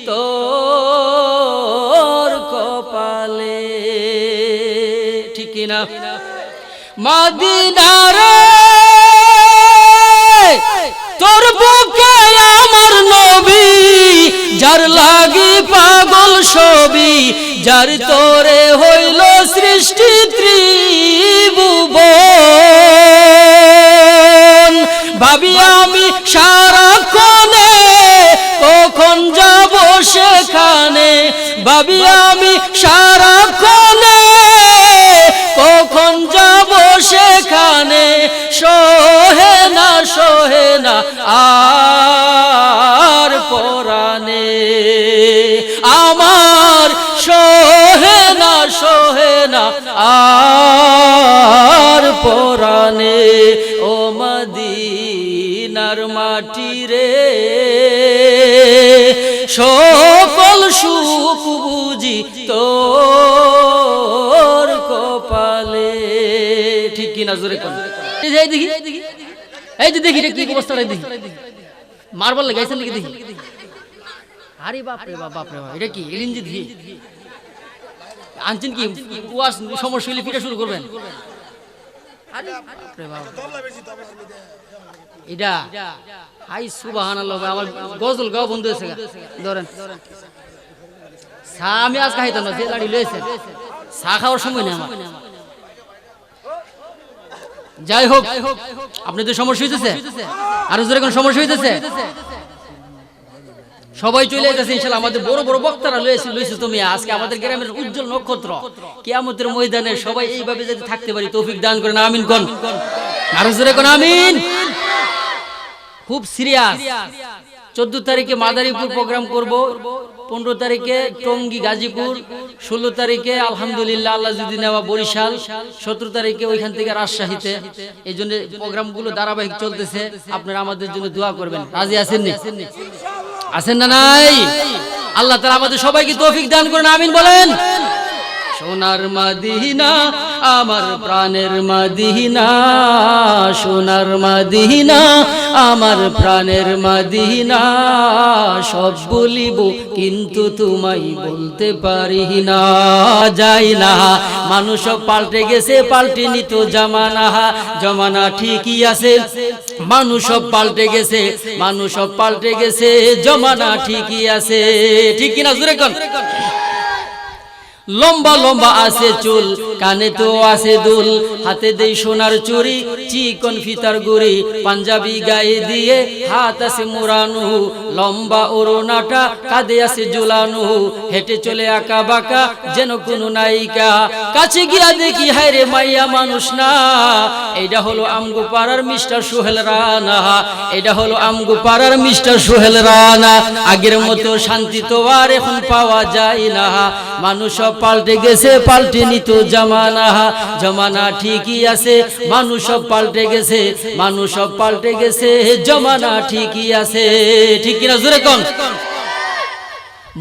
তোর কপালে, ঠিক কিনা? মদিনারে তোর বুকে আমার নবী, যার লাগি পাগল সবই, যার তোরে হইল সৃষ্টি ত্রিভুবন। ভাবি আমি সারাক্ষণে কখন যাব সেখানে, ভাবি আমি সারাক্ষণে কখন যাব সেখানে, সহে না আর পরাণে আমার, সহে না আর পরাণে। ও মদিনার মাটি রে, সকল সুখ বুঝি তোর কপালে, ঠিক কিনা? জোরে কোন দেখি, এই যে দেখি কি অবস্থা, দেখি মার্বল লাগাইছেন নাকি দেখি। আরে বাপরে বাপ, এটা কি এলিনজি দেখি আনছেন? কি ওয়াজ সমস্যা হলে পিঠা শুরু করবেন? আরে বাপরে বাপ, এটা হাই সুবহানাল্লাহ। আমার গজল গাও বন্ধু হয়েছে, ধরেন চা আমি আজ খাইতাম না, যে গাড়ি লয়েছেন চা খাওয়ার সময় নেই আমার। যাই হোক, আপনাদের সমস্যা হইতেছে, আর জোরে কোন সমস্যা হইতেছে? সবাই চলে যাচ্ছে ইনশাআল্লাহ। আমাদের বড় বড় বক্তারা লইছে তুমি আজকে আমাদের গ্রামের উজ্জ্বল নক্ষত্র, কিয়ামতের ময়দানে সবাই এইভাবে যদি থাকতে পারি তৌফিক দান করেন, আমিন কোন, আর জোরে কোন আমিন। খুব সিরিয়াস। 14 তারিখে মাদারীপুর প্রোগ্রাম করব, 15 তারিখে টঙ্গী গাজীপুর, 16 তারিখে আলহামদুলিল্লাহ আল্লাহ যদি নেওয়া বরিশাল, 17 তারিখে ওইখান থেকে রাজশাহীতে। এই জন্য প্রোগ্রামগুলো ধারাবাহিক চলতেছে, আপনারা আমাদের জন্য দোয়া করবেন। রাজি আছেন নি? আছেন না নাই? আল্লাহ তাআলা আমাদের সবাইকে তৌফিক দান করেন, আমিন বলেন। সোনার মদিনা আমার প্রাণের মদিনা, সোনার মদিনা আমার প্রাণের মদিনা, সব বলিব কিন্তু তোমায় বলতে পারি না। যাই না, মানুষ সব পাল্টে গেছে, পাল্টেনি তো জামানা, জমানা ঠিকই আছে। মানুষ সব পাল্টে গেছে, মানুষ সব পাল্টে গেছে, জমানা ঠিকই আছে, ঠিক কিনা? জোরে কোন। লম্বা লম্বা আছে চুল, কানে তো আছে দুল, হাতে দেই সোনার চুরি, চিকন ফিতার গুড়ি, পাঞ্জাবি গায়ে দিয়ে হাত আছে মোড়ানো, লম্বা ওড়নাটা কাঁধে আছে ঝুলানো, হেঁটে চলে আঁকা বাঁকা যেন কোনো নায়িকা। কাছে গিয়া দেখি হায় রে মাইয়া মানুষ না, এইটা হলো আমগো পাড়ার মিস্টার সোহেল রানা, এটা হলো আমগো পাড়ার মিস্টার সোহেল রানা। আগের মতো শান্তি তো আর এখন পাওয়া যায় না, মানুষ সব পাল্টে গেছে, পাল্টেনি তো জামানা, জমানা ঠিকই আছে। মানুষ সব পাল্টে গেছে, মানুষ সব পাল্টে গেছে, জমানা ঠিকই আছে, ঠিক কিনা? জোরে কোন।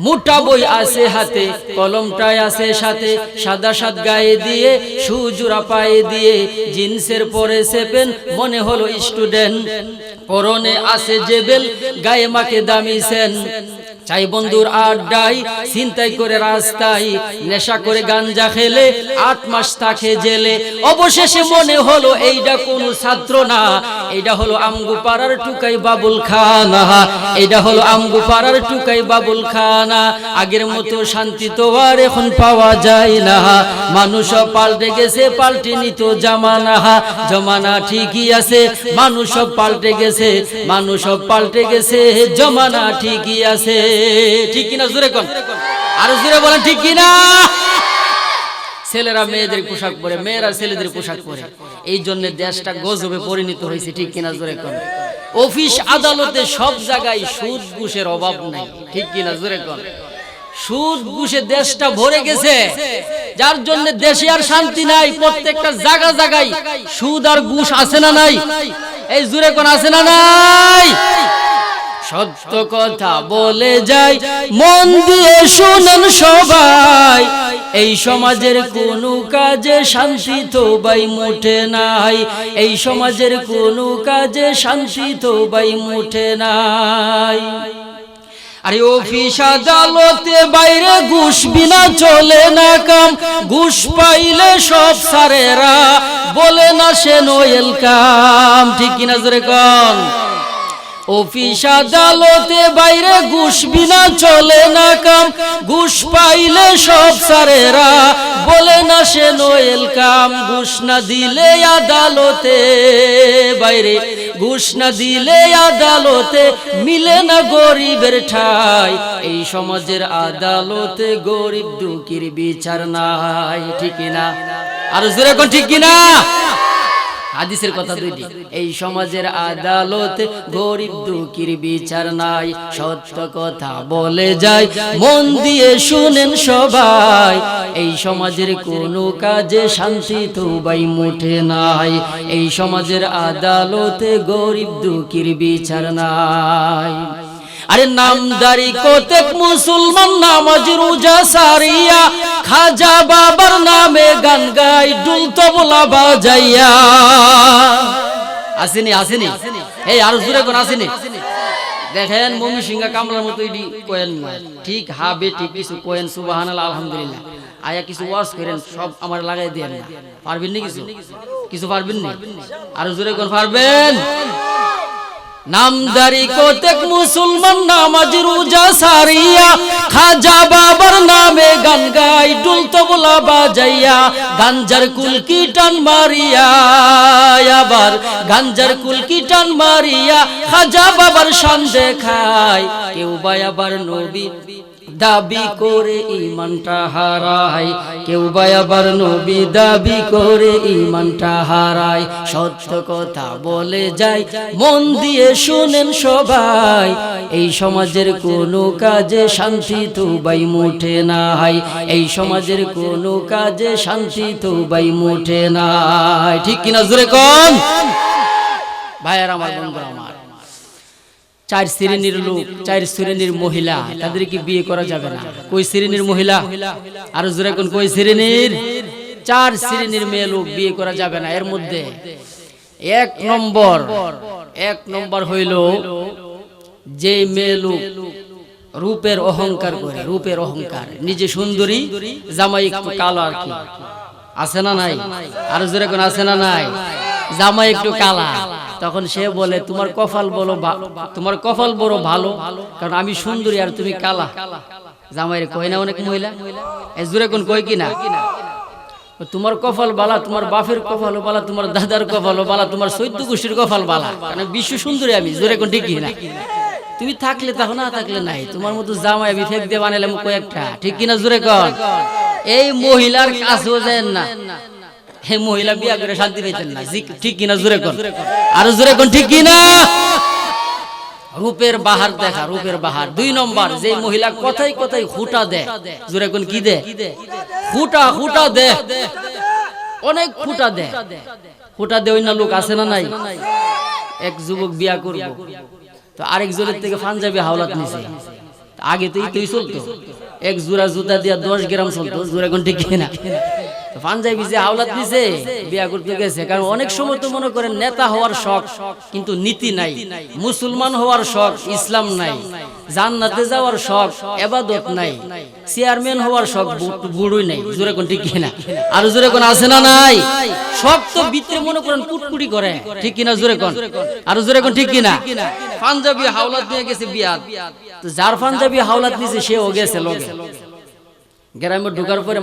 মোটা বই আছে হাতে, কলমটাই আছে সাথে, সাদা সাদ গায়ে দিয়ে, সুজোড়া পায়ে দিয়ে, জিন্সের পরে সেপেন, মনে হলো স্টুডেন্ট, পরনে আছে জেবেল, গায়ে মাকে দামি সেন। চাই বন্ধুর আড্ডাই, চিন্তাই করে রাস্তায়, নেশা করে গাঞ্জা খেলে 8 মাস থাকে জেলে। অবশেষে মনে হলো এইটা কোনো ছাত্র না, এইটা হলো আমগো পাড়ার টুকাই বাবুল খানা, এইটা হলো আমগো পাড়ার টুকাই বাবুল খানা। আগের মতো শান্তি তো আর এখন পাওয়া যায় না, মানুষ সব পাল্টে গেছে, পাল্টেনি তো জামানা, জমানা ঠিকই আছে। মানুষ সব পাল্টে গেছে, মানুষ সব পাল্টে গেছে, জমানা ঠিকই আছে, ঠিক কিনা? জোরে কোন, আরো জোরে বলেন, ঠিক কিনা? ছেলেরা মেয়েদের পোশাক পরে, মেয়েরা ছেলেদের পোশাক পরে, এই জন্য দেশটা গজবে পরিণত হয়েছে, ঠিক কিনা? জোরে কোন। অফিস আদালতে সব জায়গায় সুদ ঘুষের অভাব নাই, ঠিক কিনা? জোরে কোন। সুদ ঘুষে দেশটা ভরে গেছে, যার জন্য দেশে আর শান্তি নাই। প্রত্যেকটা জায়গায় সুদ আর ঘুষ আছে না নাই? এই জোরে কোন, আছে না নাই? সত্য কথা বলে যাই, মন দিয়ে শুনেন সবাই, এই সমাজের কোনো কাজে শান্তি তো ভাই মোটে নাই, এই সমাজের কোনো কাজে শান্তি তো ভাই মোটে নাই। আরে অফিস আদালতে বাইরে ঘুষ বিনা চলে না কাম, ঘুষ পাইলে সব সারেরা বলে না সে নোয়েল কাম, ঠিক কিনা জোরে কোন? অফিস আদালতে বাইরে ঘুষ বিনা চলে না কাম, ঘুষ পাইলে সব সারেরা বলে না সে নোয়েল কাম। ঘুষ না দিলে আদালতে বাইরে, ঘুষ না দিলে আদালতে মিলে না গরিবের ঠাই। এই সমাজের আদালতে গরিব দুঃখীর বিচার নাই, ঠিক কিনা? আর জোরে কোন ঠিক কিনা? হাদিসের কথা দুইটি। এই সমাজের আদালতে গরিব দুঃখীর বিচার নাই। সত্য কথা বলে যায়, মন দিয়ে শুনেন সবাই। এই সমাজের কোনো কাজে শান্তি তো ভাই মুঠে নাই। এই সমাজের আদালতে গরিব দুঃখীর বিচার নাই। আরে নামদারি কতেক মুসলমান নামাজ রোজা সারিয়া খাজা বাবার নামে গান গাই ডুল তবলা বাজাইয়া। আসেনি আসেনি, এই আর জোরে কোন আসেনি? দেখেন মমি সিংহা কামলার মতো এডি কোয়েন না, ঠিক হবে ঠিক কিছু কোয়েন সুবহানাল্লাহ আলহামদুলিল্লাহ আয়া কিছু ওয়াজ করেন সব আমার লাগাই দেন না। পারবেন না কিছু? কিছু পারবেন না? আর জোরে কোন পারবেন? নামদারি কতেক মুসলমান নামাজ রোজা সারিয়া খাজা বাবার নামে গান গাই ডুল তবলা বাজাইয়া। গাঞ্জার কুলকি টান মারিয়া, আবার গাঞ্জার কুলকি টান মারিয়া খাজা বাবার শান দেখায়। কেউ বা আবার নবী দাবি করে ইমানটা হারায়, কেউ বা আবার নবী দাবি করে ইমানটা হারায়। সত্য কথা বলে যায়, মন দিয়ে শুনেন সবাই। এই সমাজের কোনো কাজে শান্তি তো ভাই মুঠে নাই। এই সমাজের কোনো কাজে শান্তি তো ভাই মুঠে নাই, ঠিক কিনা জোরে কোন? ভাইয়ার আমার, বন্ধুরা আমার, চার শ্রেণীর লোক, চার শ্রেণীর মহিলা, তাদেরকে বিয়ে করা যাবে না। কই শ্রেণীর মহিলা? আর জোরে কোন কই শ্রেণীর? চার শ্রেণীর মেয়ে লোক বিয়ে করা যাবে না। এর মধ্যে এক নম্বর হইল যে মেয়ে লোক রূপের অহংকার করে, রূপের অহংকার, নিজে সুন্দরী জামাই একটু কালো আর কি, আছে না নাই? আর জোরে কোন আছে না নাই? জামাই একটু কালা, তখন সে বলে তোমার কপাল বলো, তোমার কপাল বড় ভালো, কারণ আমি সুন্দরী আর তুমি কালা। জামাইরে কয় না অনেক মহিলা? এই জোরে কোন কয় কিনা? তোমার কপাল বালা, তোমার বাপের কপাল বালা, তোমার দাদার কপাল বালা, তোমার চৈদ্য গোষ্ঠীর কপাল বালা, কারণ বিশ্ব সুন্দরী আমি। জোরে কোন ঠিক কিনা? তুমি থাকলে তখন, না থাকলে নাই। তোমার মতো জামাই আমি ফেক দিয়ে বানাইলাম কয়েকটা, ঠিক কিনা জোরে কোন? এই মহিলার কাছেও যায় না, হে মহিলা বিয়া করে শান্তি পেতেন না, ঠিক কিনা জোরে কোন? আর জোরে কোন ঠিক কিনা? রূপের বাহার দেখা, রূপের বাহার। দুই নম্বর, যে মহিলা কথাই কথাই খুঁটা দেয়, জোরে কোন কি দেয়? খুঁটা, খুঁটা দেয়, অনেক খুঁটা দেয়। খুঁটা দেয় না লোক আছে না নাই? এক যুবক বিয়া করব, তো আরেক জোরের থেকে পাঞ্জাবি হাওলাত নিছে। আগে তো তুই চলতো, এক জোড়া জুতা দিয়া 10 গ্রাম চলতো, জোরে কোন ঠিক কিনা? পাঞ্জাবি যে হাওলাত নিছে বিয়া করতে গেছে, কারণ অনেক সময় তো মনে করেন নেতা হওয়ার শখ কিন্তু নীতি নাই, মুসলমান হওয়ার শখ ইসলাম নাই, জান্নাতে যাওয়ার শখ ইবাদত নাই, চেয়ারম্যান হওয়ার শখ বুড়োই নাই। জোরে কোন ঠিক কিনা? আর জোরে কোন আছে না নাই? সব তো ভিতরে মনে করেন কুটকুটি করে, ঠিক কিনা জোরে কোন? আর জোরে কোন ঠিক কিনা? পাঞ্জাবি হাওলাত নিয়ে গেছে বিয়া, তো যার পাঞ্জাবি হাওলাত নিছে সেও গেছে লগে। গ্রামে ঢোকার পরে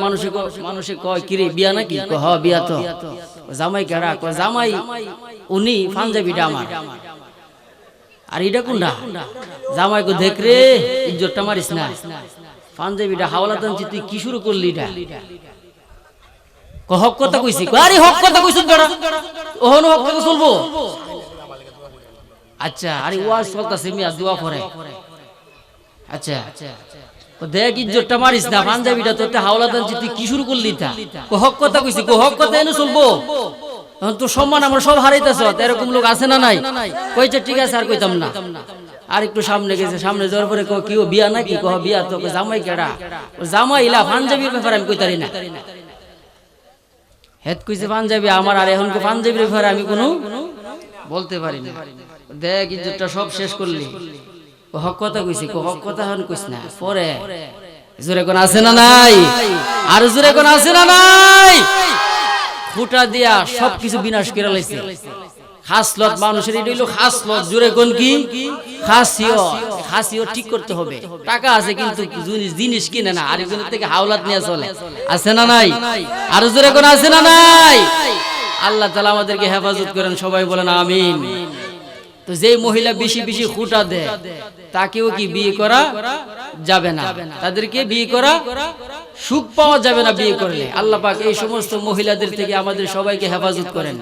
মানুষে কয় কিরে বিয়া নাকি? হ বিয়া। তো জামাই কেডা? কয় জামাই উনি, পাঞ্জাবিটা আমার। আর এটা কোনটা? জামাই কো দেখ রে, ইজ্জতটা মারিস না, পাঞ্জাবিটা হাওলাত আনছি, তুই কি শুরু করলি? এটা হক কথা কইছি। আরে হক কথা কইছ বেটা, ওহনো হক কথা চলবো। আচ্ছা, আরে ওয়াজ চলতাছে, মিয়া দোয়া পড়ে। আচ্ছা দেখ ইজ্জতটা মারিস না, পাঞ্জাবিটা তোর হাওলাত আনছি, তুই কি শুরু করলি? তা হক কথা কইছি, হক কথা এনে চলবো। এখন তোর সম্মান আমরা সব হারাইতেছ, এরকম লোক আছে না নাই? কইছে ঠিক আছে আর কইতাম না। আর একটু সামনে গেছে, সামনে যাওয়ার পরে কি ও বিয়া নাকি? কহ বিয়া। তো জামাই কেডা? জামাই ইলা, পাঞ্জাবির ব্যাপারে আমি কইতারি না। হেত কইছে পাঞ্জাবি আমার, আর এখন পাঞ্জাবির ব্যাপারে আমি কোনো বলতে পারি না। দেখ ইজ্জতটা সব শেষ করলি। হক কথা কইছি, হক কথা হন কইস না পরে। জোরে কোন আছে না নাই? আর জোরে কোন আছে না নাই? ফুটা দিয়া সবকিছু বিনাশ করে লাইছে। খাসলত মানুষের এটা হইলো খাসলত। জোরে কোন কি? খাসিও ঠিক করতে হবে। টাকা আছে কিন্তু জিনিস কিনে না, আরেকজনের থেকে হাওলাত নিয়ে চলে। আছে না নাই? আর জোরে কোন আছে না নাই? আল্লাহ তাআলা আমাদেরকে হেফাজত করেন, সবাই বলেন আমিন। তো যেই মহিলা বেশি বেশি খুঁটা দেয় তাকেও কি বিয়ে করা যাবে না, তাদেরকে বিয়ে করা সুখ পাওয়া যাবে না বিয়ে করলে। আল্লাহ পাক এই সমস্ত মহিলাদের থেকে আমাদের সবাইকে হেফাজত করেন,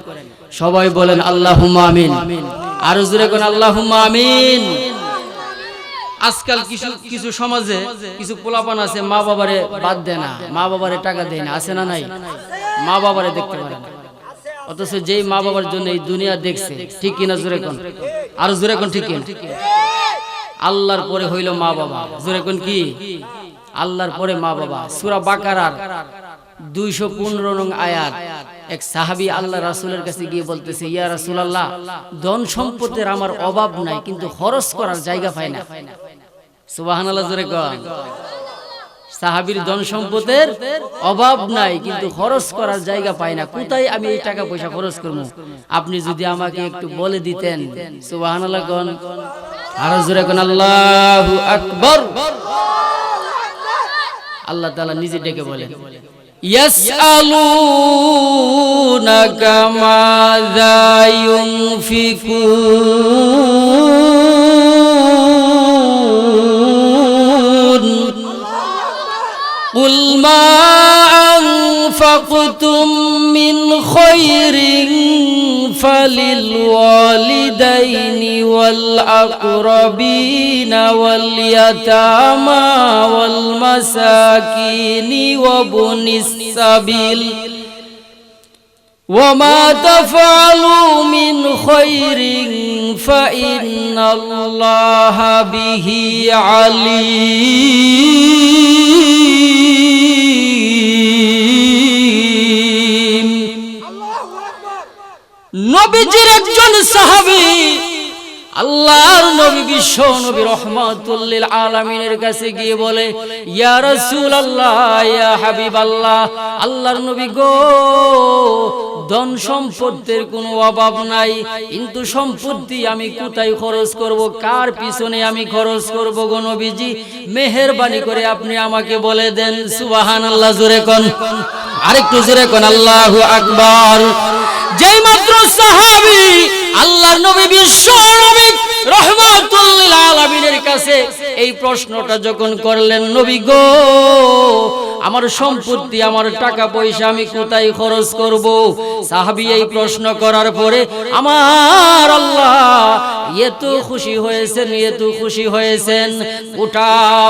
সবাই বলেন আল্লাহুম্মা আমিন। আর জোরে কোন আল্লাহুম্মা আমিন। আজকাল কিছু সমাজে কিছু পোলাপান আছে মা বাবারে বাদ দেয় না, মা বাবারে টাকা দেয় না। আছে না নাই? মা বাবারে দেখতে পারে না, অথচ যেই মা বাবার জন্য এই দুনিয়া দেখছে। ঠিক কিনা? জোরে কোন, আর জোরে কোন ঠিক কিনা? আল্লাহর পরে হইল মা বাবা। জোরে কোন কি? আল্লাহর পরে মা বাবা। সূরা বাকারার 215 নং আয়াত। এক সাহাবী আল্লাহ রাসূলের কাছে গিয়ে বলতেছে, ইয়া রাসূলুল্লাহ, ধন সম্পদের আমার অভাব নাই, কিন্তু খরচ করার জায়গা পাই না। সুবহানাল্লাহ, জোরে কোন। সাহাবীর ধন সম্পদের অভাব নাই, কিন্তু খরচ করার জায়গা পায় না। কোথায় আমি এই টাকা পয়সা খরচ করব? আপনি যদি আমাকে একটু বলে দিতেন। সুবহানাল্লাহ কোন, আর জোরে কোন আল্লাহু আকবার। আল্লাহ তাআলা নিজে ডেকে বলেন, ইয়াসআলুনাকা মাযা ইউনফিকুন কুল মা আনফাকতুম মিন খায়রিন ফালিল ওয়ালিদাইনি ওয়াল আকরাবিনা ওয়াল ইয়াতামা ওয়াল মাসাকিনি ওয়া বুনিস সাবিল ওয়া মা তাফআলু মিন খায়রিন ফাইন্নাল্লাহা বিহি আলীম। নবীজির একজন সাহাবী আল্লাহর নবী বিশ্ব নবী রাহমাতুল লিল আলামিনের কাছে গিয়ে বলে, ইয়া রাসূলুল্লাহ, ইয়া হাবিবাল্লাহ, আল্লাহর নবী গো, ধন সম্পদের কোনো অভাব নাই, কিন্তু সম্পত্তি আমি কোথায় খরচ করব, কার পিছনে আমি খরচ করব গো নবীজি, মেহেরবানি করে আপনি আমাকে বলে দেন। সুবহানাল্লাহ, জোরে কোন, আরেকটু জোরে কোন আল্লাহু আকবার। যেই মাত্র সাহাবী আল্লাহর নবী বিশ্ব নবী রাহমাতুল লিল আলামিনের কাছে এই প্রশ্নটা যখন করলেন, নবী গো, আমার সম্পত্তি, আমার টাকা পয়সা আমি কোথায় খরচ করব? সাহাবী এই প্রশ্ন করার পরে আমার আল্লাহ এত খুশি হয়েছেন, গোটা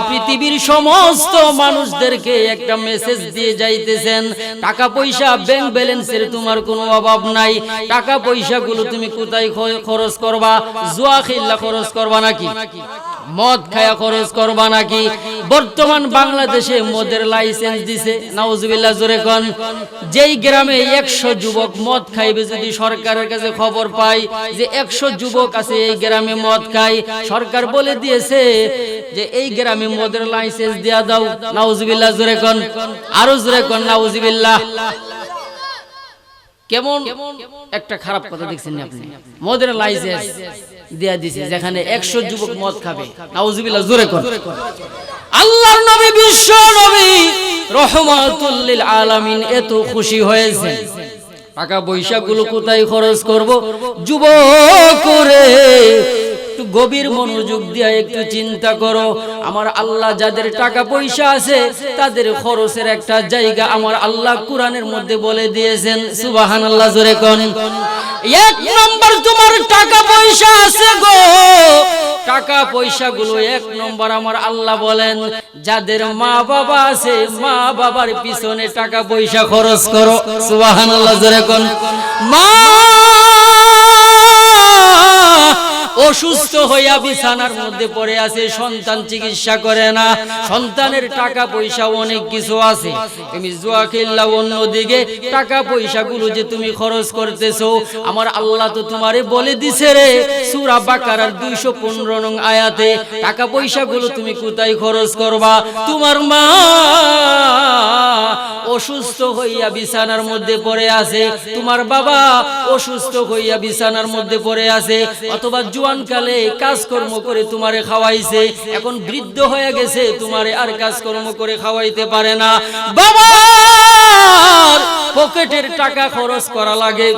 পৃথিবীর সমস্ত মানুষদেরকে একটা মেসেজ দিয়ে যাইতেছেন, টাকা পয়সা ব্যাংক ব্যালেন্সের তোমার কোনো অভাব নাই, টাকা পয়সাগুলো তুমি কোথায় খরচ করবা? জুয়া খেলা খরচ করবা নাকি? মদ খায়া খরচ করবা নাকি? বর্তমান বাংলাদেশে মদের লাইসেন্স দিছে, নাউজুবিল্লাহ, জোরে কোন। যেই গ্রামে 100 যুবক মদ খাইবে, যদি সরকারের কাছে খবর পায় যে 100 যুবক আছে এই গ্রামে মদ খায়, সরকার বলে দিয়েছে যে এই গ্রামে মদের লাইসেন্স দিয়া দাও। নাউজুবিল্লাহ, জোরে কোন, আরো জোরে কোন নাউজুবিল্লাহ। কেমন একটা খারাপ কথা দেখছেন আপনি? মদের লাইসেন্স দেয়া দিছে যেখানে 100 যুবক মদ খাবে। নাউজুবিল্লাহ, জোরে কোন। আল্লাহর নবী বিশ্ব নবী রাহমাতুল লিল আলামিন এত খুশি হয়েছে, টাকা পয়সা গুলো কোথায় খরচ করব? যুবক করে একটু গভীর মনোযোগ দিয়ে একটু চিন্তা করো। আমার আল্লাহ যাদের টাকা পয়সা আছে তাদের খরচের একটা জায়গা আমার আল্লাহ কোরআনের মধ্যে বলে দিয়েছেন। সুবহানাল্লাহ, জোরে কোন। এক নম্বর, তোমার টাকা পয়সা আছে গো, টাকা পয়সা গুলো এক নম্বর আমার আল্লাহ বলেন যাদের মা বাবা আছে, মা বাবার পিছনে টাকা পয়সা খরচ করো। সুবহানাল্লাহ, জোরে কোন। মা অসুস্থ হইয়া বিছানার মধ্যে পড়ে আছে, সন্তান চিকিৎসা করে না, সন্তানের টাকা পয়সা অনেক কিছু আছে, তুমি জুয়া খেললা, অন্যদিকে টাকা পয়সাগুলো যে তুমি খরচ করতেছো, আমার আল্লাহ তো তোমারে বলে দিছে রে সূরা বাকারার 215 নং আয়াতে, টাকা পয়সাগুলো তুমি কোথায় খরচ করবা? তোমার মা অসুস্থ হইয়া বিছানার মধ্যে পড়ে আছে, তোমার বাবা অসুস্থ হইয়া বিছানার মধ্যে পড়ে আছে, অথবা জোয়ানকালে কাজকর্ম করে তোমারে খাওয়াইছে, এখন বৃদ্ধ হয়ে গেছে, তোমারে আর কাজকর্ম করে খাওয়াইতে পারে না, বাবার পকেটের টাকা খরচ করা লাগে,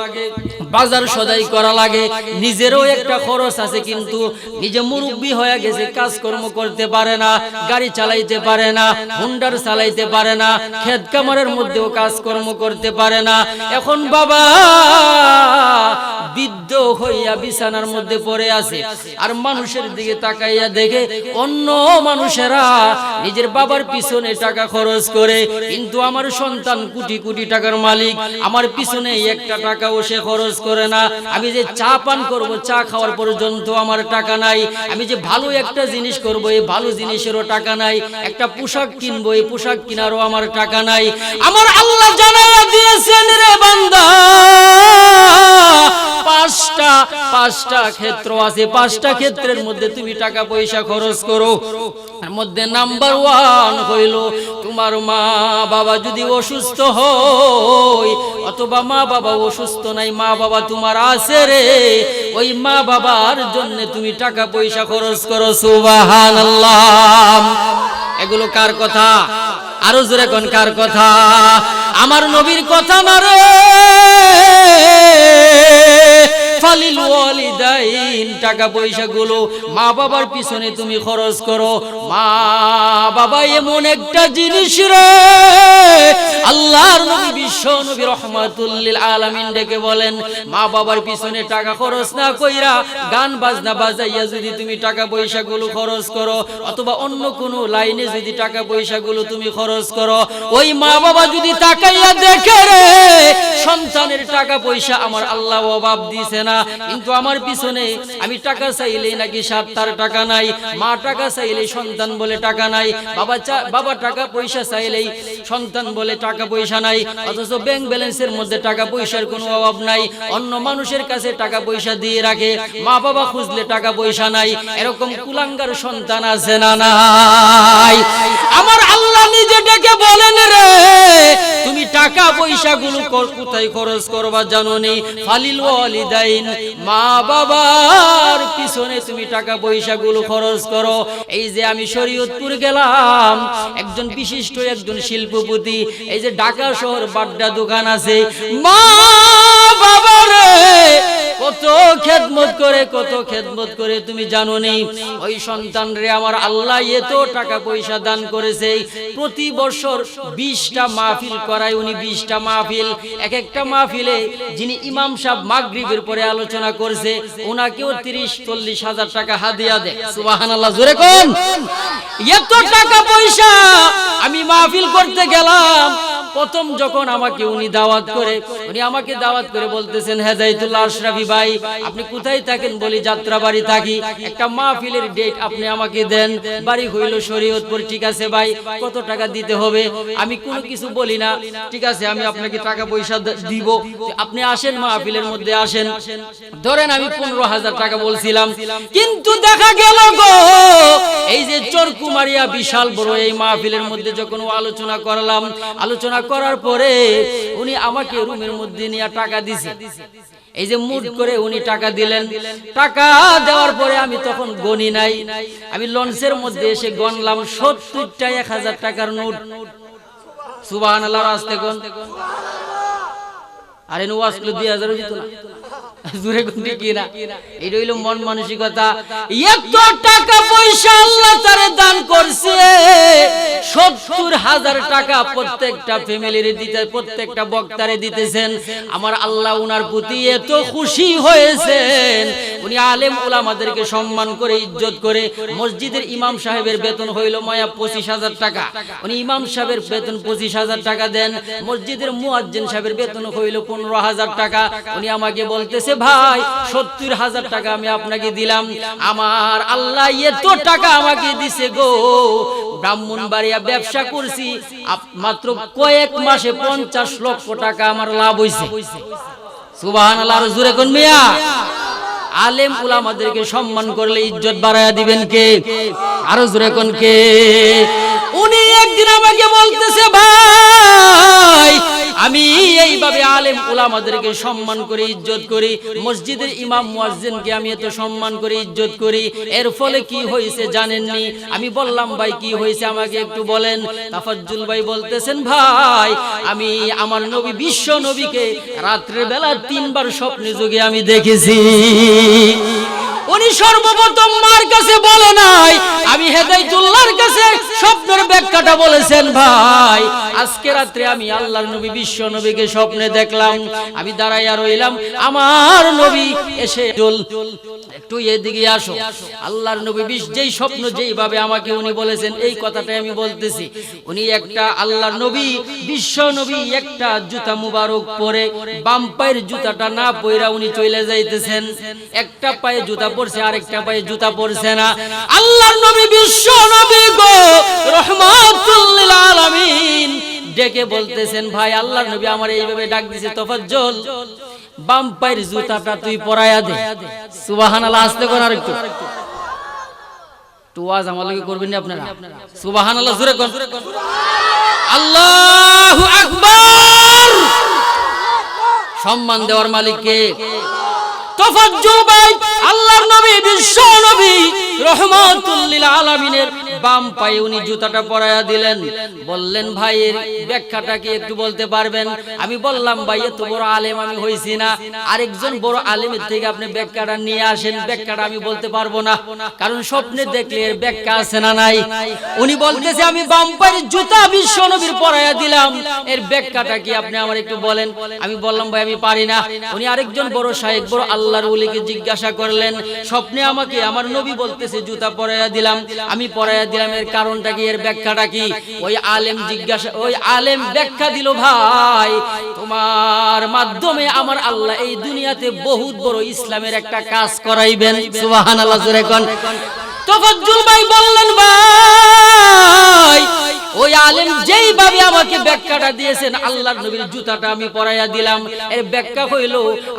বাজার সদাই করা লাগে, নিজেরও একটা খরচ আছে, কিন্তু নিজে মুরব্বী হয়ে গেছে, কাজকর্ম করতে পারে না, গাড়ি চালাইতে পারে না, হুন্ডার চালাইতে পারে না, ক্ষেত কামারের মধ্যেও কাজকর্ম করতে পারে না, এখন বাবা বৃদ্ধ হইয়া বিছানার মধ্যে পড়ে আছে, আর মানুষের দিকে তাকাইয়া দেখে অন্য মানুষেরা নিজের বাবার পিছনে টাকা খরচ করে, কিন্তু আমার সন্তান কোটি কোটি টাকার মালিক, আমার পিছনে একটা টাকাও সে খরচ করে না, আমি যে চা পান করব, চা খাওয়ার পর্যন্ত আমার টাকা নাই, আমি যে ভালো একটা জিনিস করব, এই ভালো জিনিসেরও টাকা নাই, একটা পোশাক কিনবো, এই পোশাক কেনারও আমার টাকা নাই। আমার আল্লাহ জানাইয়া দিয়েছেন রে বান্দা, পাঁচটা ক্ষেত্র আছে, পাঁচটা ক্ষেত্রের মধ্যে তুমি টাকা পয়সা খরচ করো, এর মধ্যে নাম্বার 1 হইল তোমার মা বাবা যদি অসুস্থ হয়, অথবা মা বাবা অসুস্থ নাই, মা বাবা তোমার আছে রে, ওই মা বাবার জন্য তুমি টাকা পয়সা খরচ করো। সুবহানাল্লাহ। এগুলো কার কথা? আরো জোরে কোন কার কথা? আমার নবীর কথা না রে। ফালিল ওয়ালিদাইন, টাকা পয়সা গুলো মা বাবার পিছনে তুমি খরচ করো। মা বাবা এমন একটা জিনিস রে, আল্লাহর নবী বিশ্ব নবী রহমাতুল লিল আলামিন ডেকে বলেন, মা বাবার পিছনে টাকা খরচ না কইরা গান বাজনা বাজাইয়া যদি তুমি টাকা পয়সা গুলো খরচ করো, অথবা অন্য কোনো লাইনে যদি টাকা পয়সা গুলো তুমি খরচ করো, ওই মা বাবা যদি তাকাইয়া দেখে রে সন্তানের টাকা পয়সা আমার আল্লাহ অভাব দিছে না, কিন্তু আমার পিছনে আমি টাকা চাইলেই নাকি তার টাকা নাই, মা টাকা চাইলেই সন্তান বলে টাকা নাই, বাবা টাকা পয়সা চাইলেই সন্তান বলে টাকা পয়সা নাই, অথচ ব্যাংক ব্যালেন্সের মধ্যে টাকা পয়সার কোনো অভাব নাই, অন্য মানুষের কাছে টাকা পয়সা দিয়ে রাখে, মা বাবা খুঁজলে টাকা পয়সা নাই, এরকম কুলাঙ্গার সন্তান আছে না নাই? আমার আল্লাহ নিজে ডেকে বলেন রে, তুমি টাকা পয়সা গুলো কোথায় খরচ করবা জানো নি? ফালিল ওয়ালিদাইন, মা বাবার পিছনে তুমি টাকা পয়সা গুলো খরচ করো। এই যে আমি শরীয়তপুর গেলাম, একজন বিশিষ্ট একজন শিল্পপতি, এই যে ঢাকা শহর বাড্ডা দোকান আছে, মা বাবারে কত খেদমত করে তুমি জানো নি? ওই সন্তান রে আমার আল্লাহ এত টাকা পয়সা দান করেছে, প্রতি বছর 20টা মাহফিল করায় উনি, 20টা মাহফিল, এক একটা মাহফিলে যিনি ইমাম সাহেব মাগরিবের পরে আলোচনা করছে ওনাকেও 30-40 হাজার টাকা হাদিয়া দেয়। সুবহানাল্লাহ, জোরে কোন? এত টাকা পয়সা। আমি মাহফিল করতে গেলাম, প্রথম যখন আমাকে উনি দাওয়াত করে বলতেছেন, হেদায়েতুল্লাহ আশরাফি ভাই আপনি কোথায় থাকেন? বলি যাত্রাবাড়ি থাকি, একটা মাহফিলের ডেট আপনি আমাকে দেন, বাড়ি হইল শরীয়তপুর। ঠিক আছে ভাই, কত টাকা দিতে হবে? আমি কোনো কিছু বলি না, ঠিক আছে আমি আপনাকে টাকা পয়সা দিব, আপনি আসেন মাহফিলের মধ্যে আসেন। ধরেন আমি 15,000 টাকা বলছিলাম, কিন্তু দেখা গেল গো এই যে চরকুমারিয়া বিশাল বড় এই মাহফিলের মধ্যে যখন আলোচনা করলাম, আলোচনা করার পরে উনি আমাকে রুমের মধ্যে নিয়ে টাকা দিছে। এই যে মুট করে উনি টাকা দিলেন, টাকা দেওয়ার পরে আমি তখন গণি নাই, আমি লঞ্চের মধ্যে এসে গণলাম 70টা 1000 টাকার নোট। সুবহানাল্লাহ, আস্তে কোন? আরে নোয়াজ গুলো 2000 দিত না, জোরে কোন কি না? এটা হইল মন মানসিকতা। এত টাকা পয়সা আল্লাহ তারে দান করছে, হাজার টাকা প্রত্যেকটা ফ্যামিলির দিতে, প্রত্যেকটা বক্তারে দিতেছেন। আমার আল্লাহ উনার প্রতি এত খুশি হয়েছেন, উনি আলেম উলামাদেরকে সম্মান করে ইজ্জত করে। মসজিদের ইমাম সাহেবের বেতন হইল মায়া 25,000 টাকা, উনি ইমাম সাহেবের বেতন 25,000 টাকা দেন। মসজিদের মুয়াজ্জিন সাহেবের বেতন হইল 15,000 টাকা, উনি আমাকে বলতেছে ভাই 70,000 টাকা আমি আপনাকে দিলাম। আমার আল্লাহ এত টাকা আমাকে দিছে গো, ব্রাহ্মণবাড়িয়া ব্যবসা করছি মাত্র কয়েক মাসে 50 লক্ষ টাকা আমার লাভ হইছে। সুবহানাল্লাহ, আর জোরে কোন মিয়া। আলেম উলামাদেরকে সম্মান করলে ইজ্জত বাড়ায়া দিবেন কে? আরো জোরে কোন কে? উনি একদিন আমাকে বলতেছে ভাই আমি এইভাবে আলেম উলামাদেরকে সম্মান করে ইজ্জত করি, মসজিদের ইমাম মুয়াজ্জিনকে আমি এত সম্মান করে ইজ্জত করি, এর ফলে কি হয়েছে জানেননি? আমি বললাম ভাই কি হয়েছে আমাকে একটু বলেন। তাফাজ্জুল ভাই বলতেছেন ভাই আমি আমার নবী বিশ্ব নবীকে রাত্রের বেলা 3 বার স্বপ্নে যোগে আমি দেখেছি। উনি সর্বপ্রথম মার কাছে বলে নাই, আমি হেদায়েতুল্লাহর কাছে স্বপ্নের ব্যাখ্যাটা বলেছেন। ভাই আজকে রাত্রে আমি আল্লাহর নবী বিশ্ব নবীকে স্বপ্নে দেখলাম, আমি দাঁড়াইয়া রইলাম, আমার নবী এসে একটু এদিকে আসো। আল্লাহর নবী যেই স্বপ্ন যেইভাবে আমাকে উনি বলেছেন এই কথাটাই আমি বলতেছি। উনি একটা আল্লাহর নবী বিশ্ব নবী একটা জুতা মুবারক পরে বাম পায়ের জুতাটা না পয়রা উনি চলে যাইতেছেন, একটা পায়ে জুতা পরছে আরেকটা পায়ে জুতা পরছে না। আল্লাহর নবী বিশ্ব নবী গো রহমাতুল লিল আলামিন ডেকে বলতেছেন ভাই আল্লাহর নবী আমার এইভাবে ডাক দিছে, তাফাজ্জল বাম পায়ের জুতাটা তুই পরায়া দে। সুবহানাল্লাহ, আস্তে কোন আরেকটু ওয়াজ আমার লাগি করবেন না আপনারা? সুবহানাল্লাহ জোরে কোন। আল্লাহু আকবার। সম্মান দেওয়ার মালিক কে? তাফাজ্জুল ভাই আল্লাহর নবী বিশ্ব নবী রহমাতুল লিল আলামিনের বাম পায়ে উনি জুতাটা পরায়া দিলেন। বললেন ভাই এর ব্যাখ্যাটা কি একটু বলতে পারবেন? আমি বললাম ভাই এত বড় আলেম আমি হইছি না, আরেকজন বড় আলেমের থেকে আপনি ব্যাখ্যাটা নিয়ে আসেন। ব্যাখ্যাটা আমি বলতে পারবো না, কারণ স্বপ্নে দেখলে এর ব্যাখ্যা আছে না নাই? উনি বলতেছে আমি বাম পায়ের জুতা বিশ্ব নবীর পরায়া দিলাম, এর ব্যাখ্যাটা কি আপনি আমার একটু বলেন। আমি বললাম ভাই আমি পারি না। উনি আরেকজন বড় শায়েখ বড় আল্লাহর ওলিকে জিজ্ঞাসা করলেন, স্বপ্নে আমাকে আমার নবী বলতেছে জুতা পরায়া দিলাম, আমি পরায়া দিলাম, এর কারণটা কি, এর ব্যাখ্যাটা কি? ওই আলেম জিজ্ঞাসা, ওই আলেম ব্যাখ্যা দিল ভাই তোমার মাধ্যমে আমার আল্লাহ এই দুনিয়াতে বহুত বড় ইসলামের একটা কাজ করাইবেন। সুবহানাল্লাহ জোরে কোন। তাফাজ্জুল ভাই বললেন ভাই ওই আলেম যেইভাবে আমাকে ব্যাখ্যাটা দিয়েছেন আল্লাহর নবীর জুতাটা আমি পরাইয়া দিলাম, এর ব্যাখ্যা হইল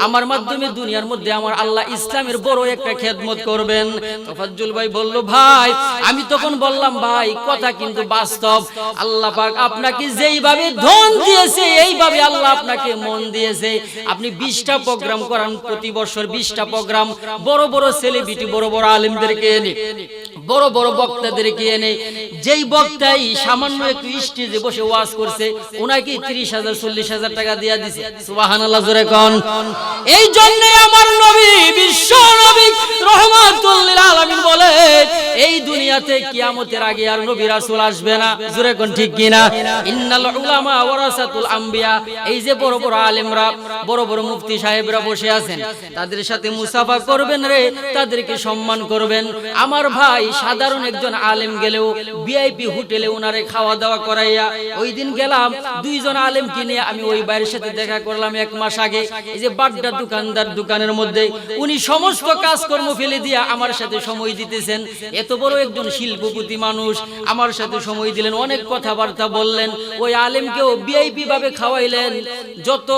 আমার মাধ্যমে দুনিয়ার মধ্যে আমার আল্লাহ ইসলামের বড় একটা খেদমত করবেন। তাফাজ্জুল ভাই বলল ভাই আমি তখন বললাম ভাই কথা কিন্তু বাস্তব, আল্লাহ পাক আপনাকে যেইভাবে ধন দিয়েছে এইভাবে আল্লাহ আপনাকে মন দিয়েছে। আপনি 20টা প্রোগ্রাম করান প্রতি বছর, 20টা প্রোগ্রাম, বড় বড় সেলিব্রিটি বড় বড় আলেমদেরকে এনে, বড় বড় বক্তাদেরকে এনে, যেই বক্তাই সামান্য একটু স্টেজে বসে ওয়াজ করছে ওনাকে 30,000 40,000 টাকা দিয়া দিছে। সুবহানাল্লাহ জোরে কোন। এই জন্য আমার নবী বিশ্ব নবী রহমাতুল লিল আলামিন বলে এই দুনিয়াতে কিয়ামতের আগে আর নবী রাসূল আসবে না। জোরে কোন ঠিক কি না? ইন্নাল উলামা ওয়ারাসাতুল আম্বিয়া। এই যে বড় বড় আলেমরা বড় বড় মুফতি সাহেবরা বসে আছেন তাদের সাথে মুসাফা করবেন রে, তাদেরকে সম্মান করবেন। আমার ভাই সাধারণ একজন আলেম গেলেও ভিআইপি হোটেলে ওনারে খাওয়া দাওয়া করাইয়া, ওই দিন গেলাম 2 জন আলেম কিনে আমি ওই ভাইয়ের সাথে দেখা করলাম 1 মাস আগে। এই যে বাড্ডা দোকানদার দোকানের মধ্যে উনি সমস্ত কাজকর্ম ফেলে দিয়া আমার সাথে সময় দিতেছেন। এত বড় একজন শিল্পপতি মানুষ আমার সাথে সময় দিলেন, অনেক কথাবার্তা বললেন। ওই আলেমকেও ভিআইপি ভাবে খাওয়াইলেন, যত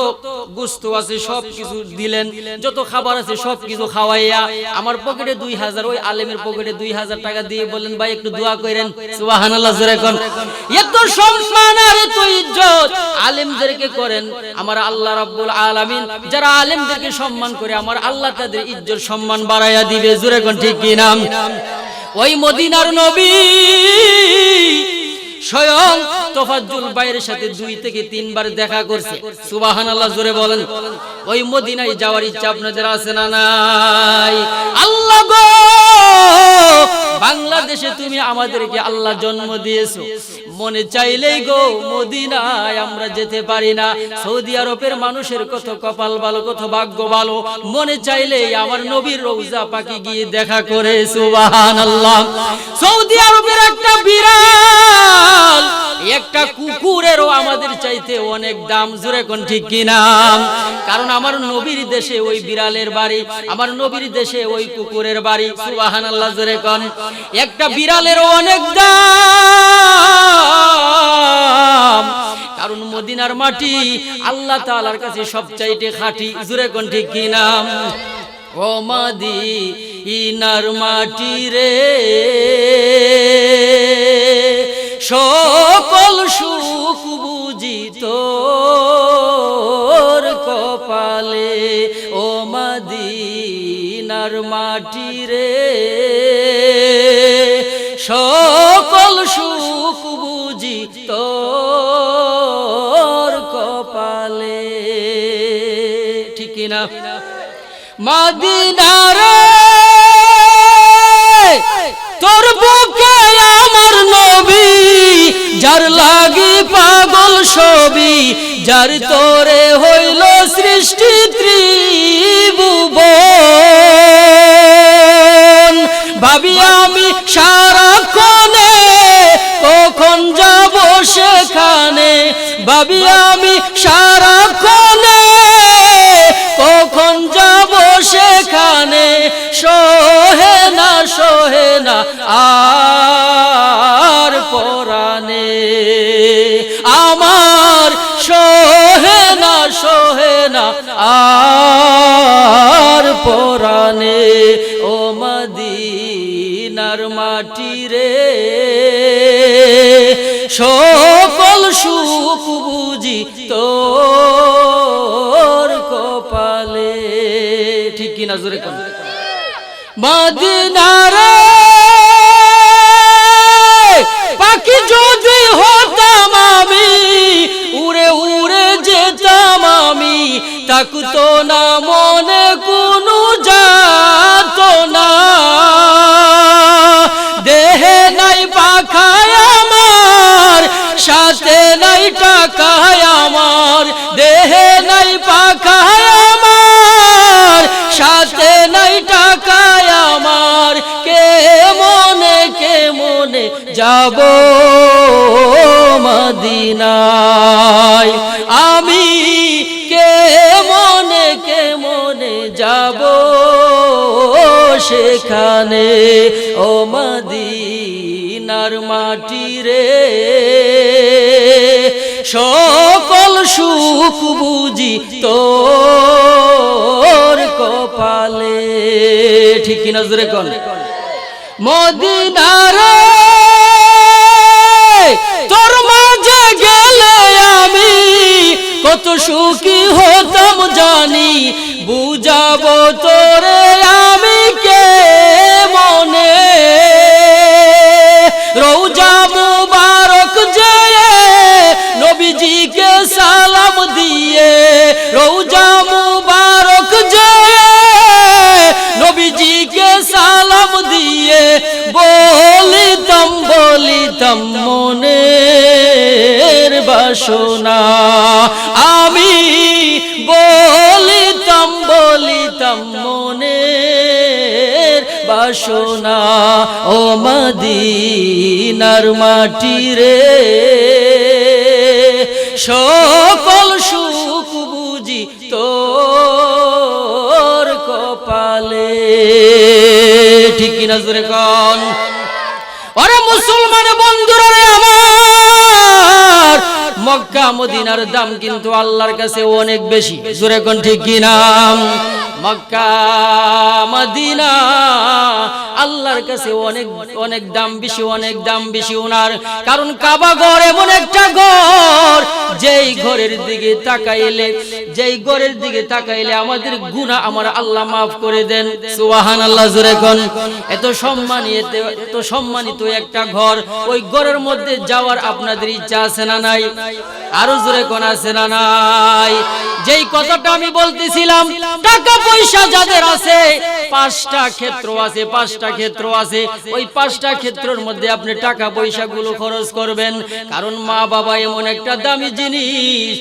গোস্ত আছে সব কিছু দিলেন, যত খাবার আছে সব কিছু খাওয়াইয়া আমার পকেটে 2000, ওই আলেমের পকেটে 2000 টাকা দিয়ে বললেন ভাই একটু দোয়া করেন। সুবহানাল্লাহ জোরে কোন। এত সম্মান আর এত ইজ্জত আলেমদেরকে করেন আমার আল্লাহ রাব্বুল আলামিন। যারা আলেমদেরকে সম্মান করে আমার আল্লাহ তাদের ইজ্জত সম্মান বাড়াইয়া দিবে। জোরে কোন ঠিক কি না? ওই মদিনার নবী স্বয়ং তোফাজ্জুল ভাইয়ের সাথে 2 থেকে 3 বার দেখা করছে। সুবহানাল্লাহ, জোরে বলেন। ওই মদিনায় যাওয়ার ইচ্ছা আপনাদের আছে না নাই? আল্লাহ গো, বাংলাদেশে তুমি আমাদেরকে আল্লাহ জন্ম দিয়েছো, মনে চাইলেই গো মদিনায় আমরা যেতে পারি না। সৌদি আরবের মানুষের কত কপাল ভালো, কত ভাগ্য ভালো, মনে চাইলেই আমার নবীর রওজা পাকে গিয়ে দেখা করে। সুবহানাল্লাহ। সৌদি আরবের একটা বিড়াল, একটা কুকুরেরও আমাদের চাইতে অনেক দাম। জোরে কোন ঠিক কিনা? কারণ আমার নবীর দেশে ওই বিড়ালের বাড়ি, আমার নবীর দেশে ওই কুকুরের বাড়ি। সুবহানাল্লাহ, জোরে কোন। একটা বিড়ালেরও অনেক দাম, কারণ মদিনার মাটি আল্লাহ তাআলার কাছে সবচাইতে খাঁটি। জোরে কোন ঠিক কিনা? ও মদিনার মাটি রে, সকল সুখ বুঝি তোর কপালে। ও মদিনার মাটি রে, সকল সুখ বুঝি তোর কপালে। ঠিক কিনা? মদিনা রে, তোর বুকে আমার নবী, যার লাগি পাগল সবই, যার তোরে হইল সৃষ্টি ত্রিভুবন। ভাবি আমি সারাক্ষণে কখন যাব সেখানে, ভাবি আমি সারাক্ষণে কখন যাব সেখানে। সহে না, সহে না আর পরাণে আমার, সহে না, সহে না আর পরাণে। ও মদিনার মাটি রে, সকল সুখ বুঝি তোর কপালে। ঠিক কিনা? জোরে কোন। মদিনা রে, পাখি যদি হতাম আমি, উড়ে উড়ে যেতাম আমি, থাকতো না মনে কোনো যাত না। দেহে নাই পাখায় আমার, সাথে নাই টাকায় আমার। দেহে নাই পাখায় আমার, সাথে নাই টাকায় আমার। কে মনে যাব মদিনায় আমি, কে মনে যাব সেখানে। ও মদিনার মাটি রে, সকল সুখ বুঝি তোর কপালে। ঠিক কিনা? জোরে কোন। মদিনা রে, তোর মাঝে গেলে আমি কত সুখী হতাম জানি, বুঝাবো তোরে আমি কে মনে। রওজা মুবারক যেয়ে নবীজিকে সালাম দিয়ে, রওজা মুবারক যেয়ে নবীজিকে সালাম দিয়ে, বলিতাম মনের বাসনা আমি, বলিতাম মনের বাসনা। ও মদিনার মাটি রে, সকল সুখ বুঝি তোর কপালে। ঠিক কিনা? জোরে কোন। ওরে মুসলমান বন্ধুরা রে আমার, মক্কা মদিনার দাম কিন্তু আল্লাহর কাছে অনেক বেশি। জোরে কোন ঠিক কিনা? মক্কা মদিনা আল্লাহর কাছে অনেক অনেক দাম বেশি, অনেক দাম বেশি ওনার। কারণ কাবা ঘর এমন একটা ঘর, যেই ঘরের দিকে তাকাইলে আমাদের গুনাহ আমার আল্লাহ মাফ করে দেন। সুবহানাল্লাহ জোরে কোন। এত সম্মানিত একটা ঘর, ওই ঘরের মধ্যে যাওয়ার আপনাদের ইচ্ছা আছে না নাই? আরো জোরে কোন আছে না নাই? যেই কথাটা আমি বলতেছিলাম, টাকা পয়সা যাদের আছে, পাঁচটা ক্ষেত্র আছে, ওই পাঁচটা ক্ষেত্রের মধ্যে আপনি টাকা পয়সা গুলো খরচ করবেন। কারণ মা বাবা এমন একটা দামি জিনিস,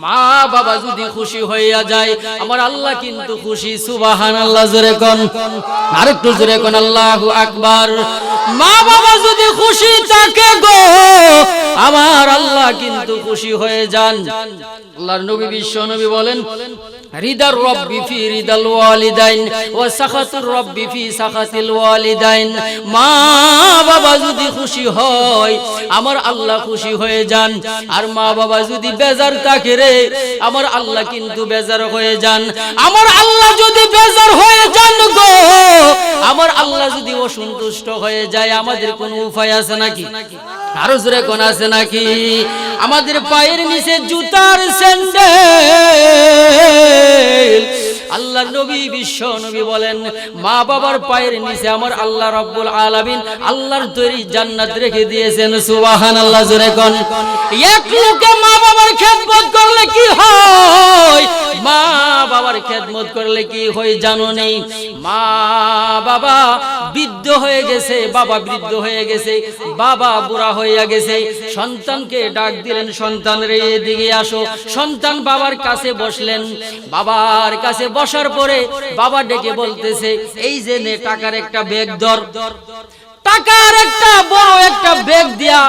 মা বাবা যদি খুশি হইয়া যায় আমার আল্লাহ কিন্তু খুশি। সুবহানাল্লাহ জোরে কোন, আরেকটু জোরে কোন আল্লাহু আকবার। মা বাবা যদি খুশি থাকে গো আমার আল্লাহ কিন্তু খুশি হয়ে যান। আল্লাহর নবী বিশ্ব নবী বলেন, রিদার রব্বি ফি রিদাল ওয়ালিদাইন ওয়া সাখাতুর রব্বি ফি সাখাতিল ওয়ালিদাইন। মা বাবা যদি খুশি হয় আমার আল্লাহ খুশি হয়ে যান, আর মা বাবা যদি বেজার থাকে রে আমার আল্লাহ কিন্তু বেজার হয়ে যান। আমার আল্লাহ যদি বেজার হয়ে যান গো, আমার আল্লাহ যদি অসন্তুষ্ট হয়ে যায়, আমাদের কোনো উপায় আছে নাকি? আরো জোরে কোন আছে নাকি? আমাদের পায়ের নিচে জুতার স্যান্ডেল, আল্লাহর নবী বিশ্ব নবী বলেন, মা বাবার পায়ের নিচে আমার আল্লাহ রাব্বুল আলামিন আল্লাহর তৈরি জান্নাত রেখে দিয়েছেন। সুবহানাল্লাহ জোরে কোন। এক লোকে মা বাবার খেদমত করলে কি হয়? মা বাবার খেদমত করলে কি হয় জানো নেই? মা বাবা বৃদ্ধ হয়ে গেছে, বাবা বুড়া হইয়া গেছে, সন্তানকে ডাক দিলেন, সন্তান রে এদিকে আসো। সন্তান বাবার কাছে বসলেন, বাবার কাছে বসার পরে বাবা ডেকে বলতেছে, এই যে নে টাকার একটা ব্যাগ ধর। টাকার একটা বড় একটা ব্যাগ দিয়া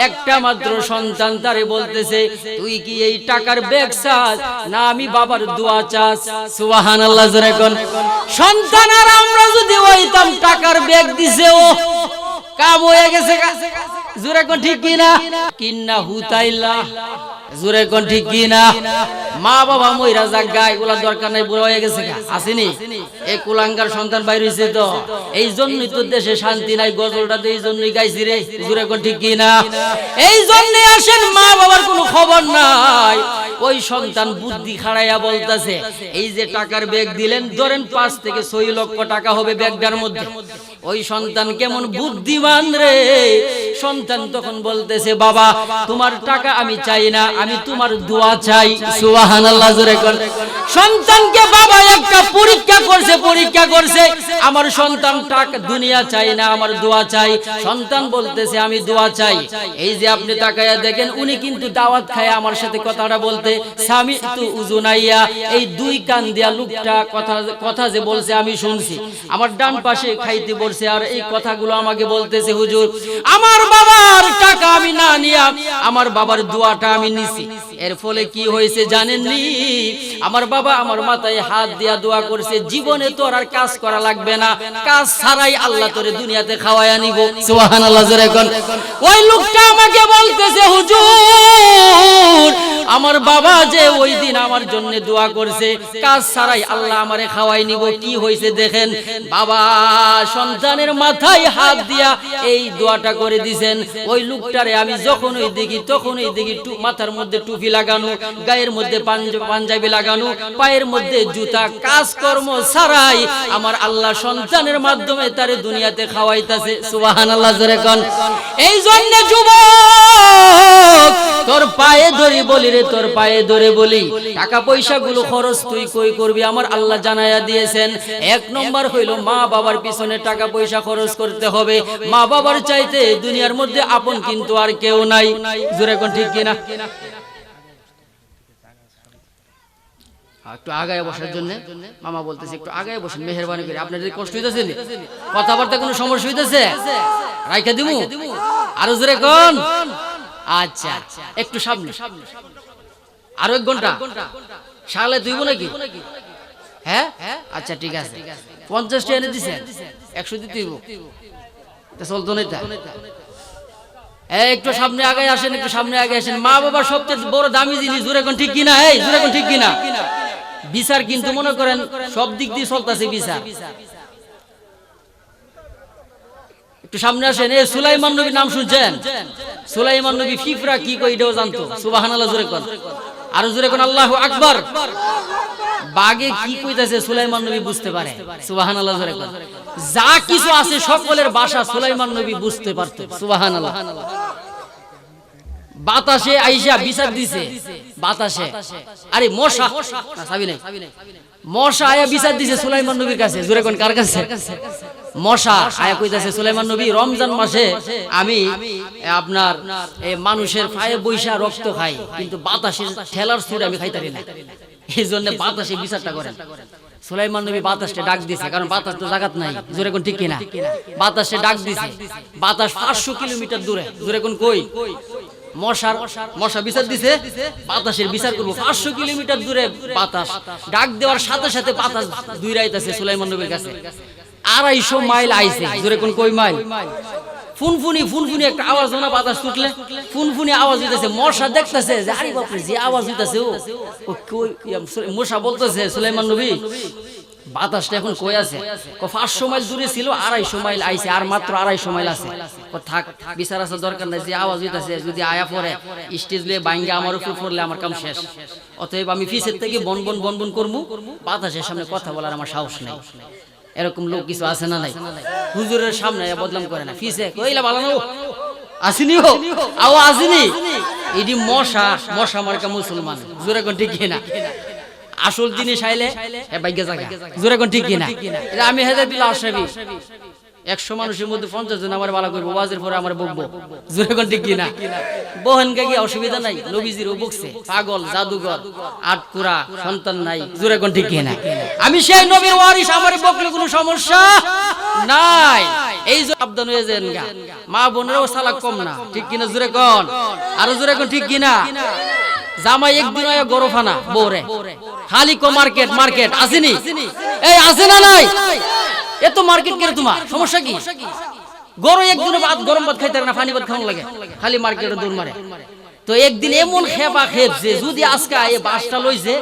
একটা মাত্র সন্তান তারে বলতেছে, তুই কি এই টাকার ব্যাগ চাস না আমি বাবার দোয়া চাস? সুবহানাল্লাহ জোরে কোন। সন্তান আর আমরা যদি হইতাম টাকার ব্যাগ দিছে, ও কাম হয়ে গেছে। জোরে কোন ঠিক কিনা? কিন্না হুতাইলা জোরে কোন ঠিক কিনা? মা বাবা মইরা যাক গা, এগুলা দরকার নাই, বুড়া হয়ে গেছে আসেনি। এই কুলাঙ্গার সন্তান বাইর হইছে তো, এই জন্যই তো দেশে শান্তি নাই। গজলটা তো এই জন্যই গাইছি রে, জোরে কোন ঠিক কিনা? এই জন্যই আসেন মা বাবার কোনো খবর নাই। ওই সন্তান বুদ্ধি খাড়াইয়া বলতেছে, এই যে টাকার ব্যাগ দিলেন, ধরেন 5 থেকে 6 লক্ষ টাকা হবে ব্যাগটার মধ্যে। ওই সন্তান কেমন বুদ্ধিমান রে। সন্তান তখন বলতেছে, বাবা তোমার টাকা আমি চাই না, আমি তোমার দোয়া চাই। সুবহানাল্লাহ জোরে কোন। সন্তানকে বাবা একটা পরীক্ষা করছে, আমার সন্তান টাকা দুনিয়া চাই না, আমার দোয়া চাই। সন্তান বলতেছে, আমি দোয়া চাই। এই যে আপনি তাকায়া দেখেন, উনি কিন্তু দাওয়াত খায় আমার সাথে কথাটা বলতে, সামিতু উযুনাইয়া, এই 2 কান দিয়া লোকটা কথা যে বলছে আমি শুনছি। আমার ডান পাশে খাইতে বলছে, আর এই কথাগুলো আমাকে বলতেছে, হুজুর আমার বাবার টাকা আমি না নিয়া আমার বাবার দোয়াটা আমি নিছি। এর ফলে কি হয়েছে জানেননি? আমার বাবা আমার মাথায় হাত দিয়া দোয়া করছে, জীবনে তোর আর কাজ করা লাগবে না, কাজ ছাড়াই আল্লাহ তোরে দুনিয়াতে খাওয়ায়া নিব। সুবহানাল্লাহ জোরে কোন। ওই লোকটা আমাকে বলতেছে, হুজুর আমার বাবা যে ওই দিন আমার জন্য দোয়া করছে, কাজ ছাড়াই আল্লাহ আমারে খাওয়াই নিব। কি হয়েছে দেখেন, বাবা সন্তানের মাথায় হাত দিয়া এই দোয়াটা করে দিবেন। ওই লোকটারে আমি যখনই দেখি তখনই দেখি মাথার মধ্যে টুপি লাগানো, গায়ের মধ্যে পাঞ্জাবি লাগানো, পায়ের মধ্যে জুতা, কাজকর্ম ছাড়াই আমার আল্লাহ সন্তানের মাধ্যমে তারে দুনিয়াতে খাওয়াইতাছে। সুবহানাল্লাহ জোরে কোন। এই জন্য যুবক তোর পায়ে ধরে বলি রে, তোর পায়ে ধরে বলি, টাকা পয়সা গুলো খরচ তুই কই করবি আমার আল্লাহ জানায়া দিয়েছেন। 1 নম্বর হইল মা বাবার পিছনে টাকা পয়সা খরচ করতে হবে। মা বাবার চাইতে দুনিয়ার মধ্যে আপন কিন্তু আর কেউ নাই। জোরে কোন ঠিক কিনা? একটু আগায় বসার জন্য মামা বলতেছে, একটু আগায় বসেন মেহেরবানি করে। আপনাদের কষ্ট হইতেছে, কথাবার্তা কোনো সমস্যা হইতেছে? রাইখা দিমু? আরো জোরে কোন। আচ্ছা একটু সামনে, আরো 1 ঘন্টা সালে তুইব নাকি? হ্যাঁ আচ্ছা ঠিক আছে। 50 টাকা এনে দিছেন, 100 দিতে হইব, চলতো না। একটু সামনে আগায় আসেন, একটু সামনে আগে আসেন। মা বাবার সবচেয়ে বড় দামি জিনিস, জোরে কোন ঠিক কিনা? এই জোরে কোন ঠিক কিনা? বিচার কিন্তু মনে করেন সব দিক দিয়ে চলতেছে বিচার। একটু সামনে আসেন। এই সুলাইমান নবীর নাম শুনছেন? সুলাইমান নবী ফিফরা কি কই এটাও জানতো। সুবহানাল্লাহ জোরে কোন, আরো জোরে কোন আল্লাহু আকবার। বাগে কি কইতাছে সুলাইমান নবী বুঝতে পারে। সুবহানাল্লাহ জোরে কোন। যা কিছু আছে সকলের ভাষা সুলাইমান নবী বুঝতে পারতো। সুবহানাল্লাহ। বাতাসে আইসা বিচার দিছে, বাতাসে আরে মশা না সাবি নাই, মশা আয়া বিচার দিছে সুলাইমান নবীর কাছে। জোরে কোন কার কাছে? মশা আয়া কইতাছে সুলাইমান নবী রমজান মাসে আমি আপনার এই মানুষের পায়ে বৈশা রক্ত খাই, কিন্তু বাতাসের ঠেলার সুর আমি খাইতারি না, এই জন্য বাতাসে বিচারটা করেন। সুলাইমান নবী বাতাসটা ডাক দিছে, কারণ বাতাস তো জাগাত নাই। জোরে কোন ঠিক কিনা? বাতাসে ডাক দিছে, বাতাস 500 কিলোমিটার দূরে। জোরে কোন কই? মশা বিচার দিছে, বাতাসের বিচার করবো 500 কিলোমিটার দূরে। বাতাস ডাক দেওয়ার সাথে সাথে বাতাস দুই রাইতাছে সুলাইমান নবীর কাছে। 250 মাইল আইছে। জোরে কোন কই মাইল? ফুনফুনি ফুনফুনি একটা আওয়াজ না, বাতাস ছুটলে ফুনফুনি আওয়াজ হইতাছে। মশা দেখতেছে যে আরে বাপ রে, যে আওয়াজ হইতাছে ও কই। মশা বলতেছে সুলাইমান নবী বাতাসটা এখন কই আছে? 500 মাইল দূরে ছিল, 250 মাইল আইছে, আর মাত্র 250 মাইল আছে। থাক, বিচার আছে দরকার নাই, যে আওয়াজ হইতাছে যদি আয়া পড়ে স্টেজ লয়ে বাইঙ্গা আমার উপর পড়লে আমার কাম শেষ। অতএব আমি পিছের থেকে বনবন বনবন করবো, বাতাসের সামনে কথা বলার আমার সাহস নাই। এরকম লোক কিছু আছে না নাই? হুজুরের সামনে বদনাম করে না, পিছে কইলা ভালো না আসিনি হো আও আসিনি। এডি মশা, মশা মার্কা মুসলমান। জোরে কোন ঠিক কিনা? আসল জিনিস আইলে এ বাইগা জায়গা। জোরে কোন ঠিক কিনা? আমি হেদায়েতুল্লাহ আশরাফি 100 মানুষের মধ্যে 50 জন আমার ভালো করবো, ওয়াজের পরে আমার বকবো। জোরে কোন ঠিক কিনা? বহন গাগি অসুবিধা নাই, নবীজির বকছে পাগল জাদুঘর আটকুরা সন্তান নাই। জোরে কোন ঠিক কিনা? আমি সেই নবীর ওয়ারিস, আমার বকলে কোনো সমস্যা নাই। এই যে সাবধান হয়ে যান গা, মা বোনেরও সালাক কম না। ঠিক কিনা? জোরে কোন, আরো জোরে কোন ঠিক কিনা? জামাই একদিন আয়া গরফানা বউরে খালি কো মার্কেট মার্কেট আসেনি। এই আসে না নাই? এত মার্কেট করে তোমার সমস্যা কি? গরম একদিনে ভাত গরম ভাত খাইতে না, পানি ভাত খাওয়া লাগে, খালি মার্কেটে দৌড় মারে। তো একদিন এমন খেপা খেপছে, যদি আজকে এই বাসটা লইছে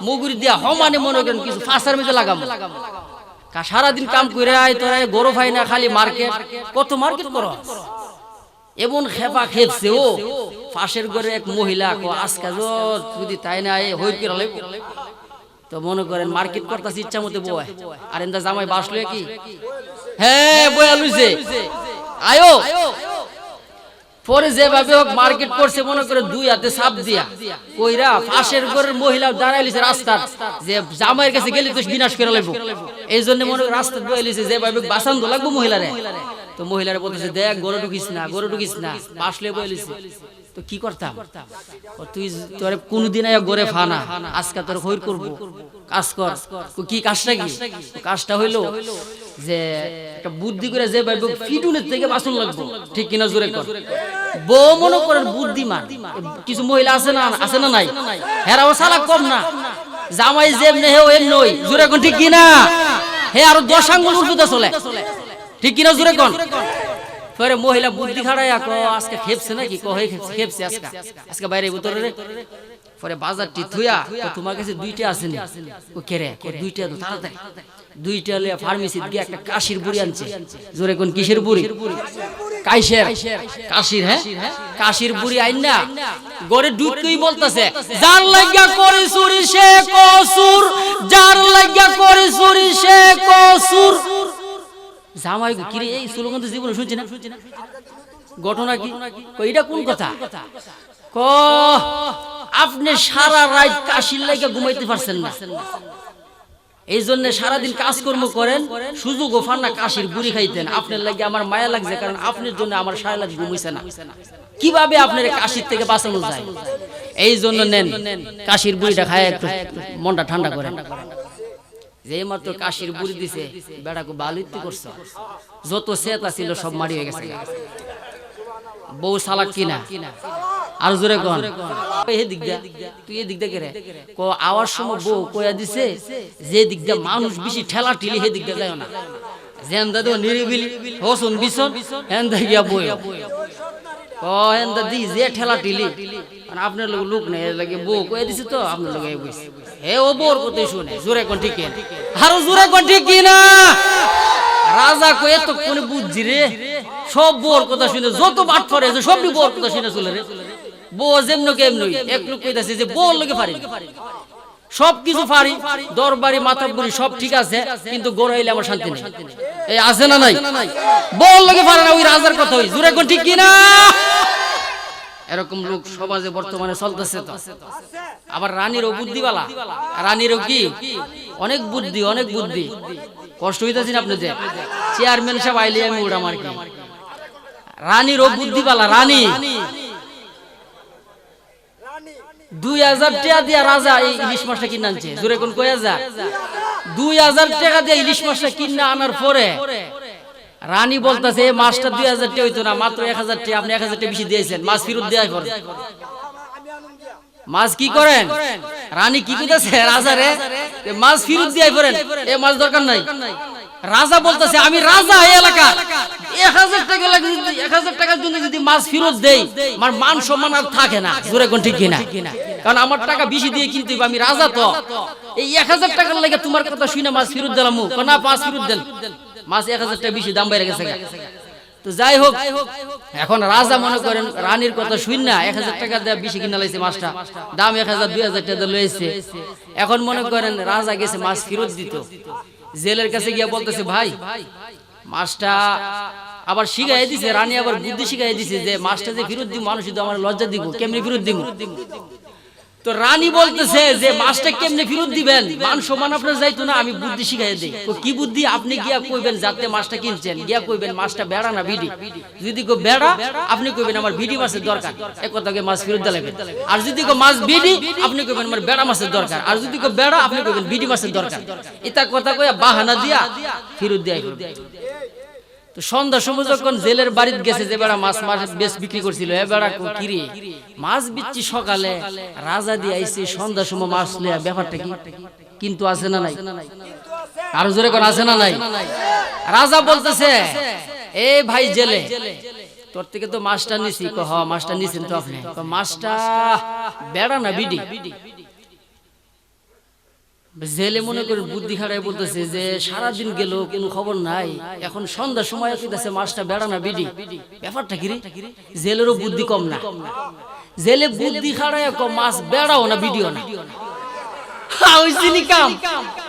মুগুরি দিয়া হমানে মনে করেন কিছু ফাঁসার মধ্যে লাগাম। সারাদিন কাম করে আয় তোরা গরম হয় না, খালি মার্কেট। কত মার্কেট করো? এমন খেপা খেপছে ও। পাশের ঘরে এক মহিলা আজকে যদি তাই না হই করে তো মনে করেন মার্কেট করতেছে ইচ্ছা মতো বয়, আর এন্দা জামাই বাসলো কি? হ্যাঁ বয়া লইছে আয়ো। পরে যেভাবে হোক মার্কেট করছে, মনে করে 2 হাতে চাপ দিয়া কইরা পাশের ঘরের মহিলা দাঁড়াইলিছে রাস্তা, যে জামাইয়ের কাছে গেলে তো বিনাশ করে লাগবো। এই জন্য মনে করে রাস্তা বয়ালিছে, যেভাবে বাঁচান তো লাগবো মহিলারে। তো মহিলারে বলতেছে দেখ গরু ঢুকিস না, গরু ঢুকিস না, বাসলে বয়ালিছে। তো কি করতাম? তুই তোর কোনদিন গড়ে ফানা, আজকে তোর হইর করবো, কাজ কর। কি কাজটা? কি কাজটা হইলো যে একটা বুদ্ধি করে যে ভাই ফিটুনের থেকে বাঁচন লাগবো। ঠিক কিনা? জোরে কর। বউ মনে করেন বুদ্ধিমান, কিছু মহিলা আছে না, আছে না নাই? হেরাও সালা কম না, জামাই যেমনে হে এম নই। জোরে কোন ঠিক কিনা? হে আরো 10 আঙ্গুল উল্টোতে চলে। ঠিক কিনা? জোরে কোন। পরে মহিলা বুদ্ধি খাড়াইয়া আজকে খেপছে নাকি? খেপছে আজকে, আজকে বাইরে ভিতরে রে। পরে বাজারটি থুয়া তোমার কাছে 2টা আছে নি? ও কেরে 2টা তো তাড়াতাড়ি 2টা লিয়া ফার্মেসিতে গিয়ে একটা কাশির বুড়ি আনছে। জোরে কোন কিসের বুড়ি? কাইশের কাশির। হ্যাঁ কাশির বুড়ি আইন না গরে দুধ কই বলতাছে, যার লাগিয়া করে চুরি সে কসুর, যার লাগিয়া করে চুরি সে কসুর। জামাই কিরে এই স্লোগান তো জীবনে শুনছি না, ঘটনা কি? এটা কোন কথা? আপনি সারা রাত কাশির লাগিয়া ঘুমাইতে পারছেন না, এই জন্য সারাদিন কাজকর্ম করেন, সুযোগও পান না কাশির বুড়ি খাইতেন। আপনার লাগে আমার মায়া লাগছে, কারণ আপনার জন্য আমার সারা রাত ঘুমাইছে না। কিভাবে আপনার কাশির থেকে বাঁচানো যায়? এই জন্য নেন কাশির বুড়িটা খায়, একটু মনটা ঠান্ডা করেন। যে মাত্র কাশির বুড়ি দিছে, বেড়াকে বালিত্তি করছে, যত সেতা ছিল সব মারি হয়ে গেছে। বউ সালাক কিনা? আর জোরে কোন দিক দিয়া তুই এদিক দিয়ে রে আওয়ার সময় বউ কয়া দিছে, যে দিক দিয়ে মানুষ বেশি ঠেলা ঠেলি হে দিক দিয়ে যায় না, যেন দাদু নিরিবিলি হসুন বিছন হেন গিয়া বই কহেন দাদি যে ঠেলা টিলি আপনার লোক নেই লাগে বউ কয়ে দিছে তো আপনার লোক বসে হে ও বোর কথা শুনে জোরে কোন ঠিক আরো জোরে কোন ঠিক না রাজা কয়ে তো কোন বুঝছি রে সব বোর কথা শুনে যত বাট করে সবই বোর কথা শুনে চলে রে বউ যেমন কেমন এক লোক কইতাছে যে বোর লোকে পারি সবকিছু পারি দরবারি মাতাবুরি সব ঠিক আছে কিন্তু গোড়াইলে আমার শান্তি নেই এই আছে না নাই বল লোকে পারে না ওই রাজার কথা হই জোরে কোন ঠিক কি না এরকম লোক সমাজে বর্তমানে চলতেছে তো আবার রানীরও বুদ্ধিওয়ালা রানীরও কি অনেক বুদ্ধি কষ্ট হইতাছে না আপনাদের চেয়ারম্যান সাহেব আইলে আমি উড়া মার কি রানীরও বুদ্ধিওয়ালা রানী 2000 টাকা দিয়া রাজা এই ইলিশ মাছটা কিনে আনছে জোরে কোন কয় হাজার 2000 টাকা দিয়ে ইলিশ মাছটা কিনে আনার পরে রানী বলতাছে এই মাছটা 2000 টাকা হইতো না মাত্র 1000 টাকা আপনি 1000 টাকা বেশি দিয়েছেন মাছ ফেরত দেওয়ার পর মাছ কি করেন রানী কি কইতাছে রাজা রে মাছ ফেরত দেওয়ার পর এই মাছ দরকার নাই রাজা বলতেছে আমি রাজা এই এলাকা 1000 টাকা লাগে 1000 টাকার জন্য যদি মাছ ফেরত দেই আমার মান সম্মান আর থাকে না জোরে কোন ঠিক কিনা কারণ আমার টাকা বেশি দিয়ে কিনতে হবে আমি রাজা তো এই 1000 টাকার লাগে তোমার কথা শুনে মাছ ফেরত দিলাম না মাছ ফেরত দেন মাছ 1000 টাকা বেশি দাম বেড়ে গেছে তো যাই হোক এখন রাজা মনে করেন রানীর কথা শুন না 1000 টাকা দিয়ে বেশি কিনা লাইছে মাছটা দাম 1000 2000 টাকা লইছে এখন মনে করেন রাজা গেছে মাছ ফেরত দিত জেলের কাছে গিয়া বলতেছে ভাই মাছটা আবার শিখাই দিছে রানী আবার বুদ্ধি শিখাই দিছে যে মাছটা যে ফেরত দিব মানুষ তো আমার লজ্জা দিব কেমনে ফেরত দিব তো রানী বলতেছে যে মাছটা কেমনে ফেরত দিবেন মান সম্মান আপনার যাইতো না আমি বুদ্ধি শিখাই দেই তো কি বুদ্ধি আপনি গিয়া কইবেন যাতে মাছটা কিনছেন গিয়া কইবেন মাছটা বেড়া না বিডি যদি কো বেড়া আপনি কইবেন আমার বিডি মাছের দরকার এক কথাকে মাছ ফেরত দিলেন আর যদি কো মাছ বিডি আপনি কইবেন আমার বেড়া মাছের দরকার আর যদি কো বেড়া আপনি কইবেন বিডি মাছের দরকার এটা কথা কইয়া বাহানা দিয়া ফেরত দেয় তো সন্ধ্যার সময় যখন জেলের বাড়িতে গেছে যে বেড়া মাছ বেশ বিক্রি করছিল এ বেড়া কিরে মাছ বিচ্ছি সকালে রাজা দিয়ে আইছে সন্ধ্যার সময় মাছ লইয়া ব্যাপারটা কি কিন্তু আছে না নাই আরো জোরে কোন আছে না নাই রাজা বলতেছে এ ভাই জেলে তোর থেকে তো মাছটা নিছি হ মাছটা নিছেন তো আপনি মাছটা বেড়া না বিডি জেলে মনে করে বুদ্ধি খাড়াই বলতেছে যে সারাদিন গেল কোনো খবর নাই এখন সন্ধ্যার সময় কইতাছে মাছটা বেড়া না বিডি ব্যাপারটা কি রে জেলেরও বুদ্ধি কম না জেলে বুদ্ধি খাড়াই কম মাছ বেড়াও না বিডিও না হইছিনি কাম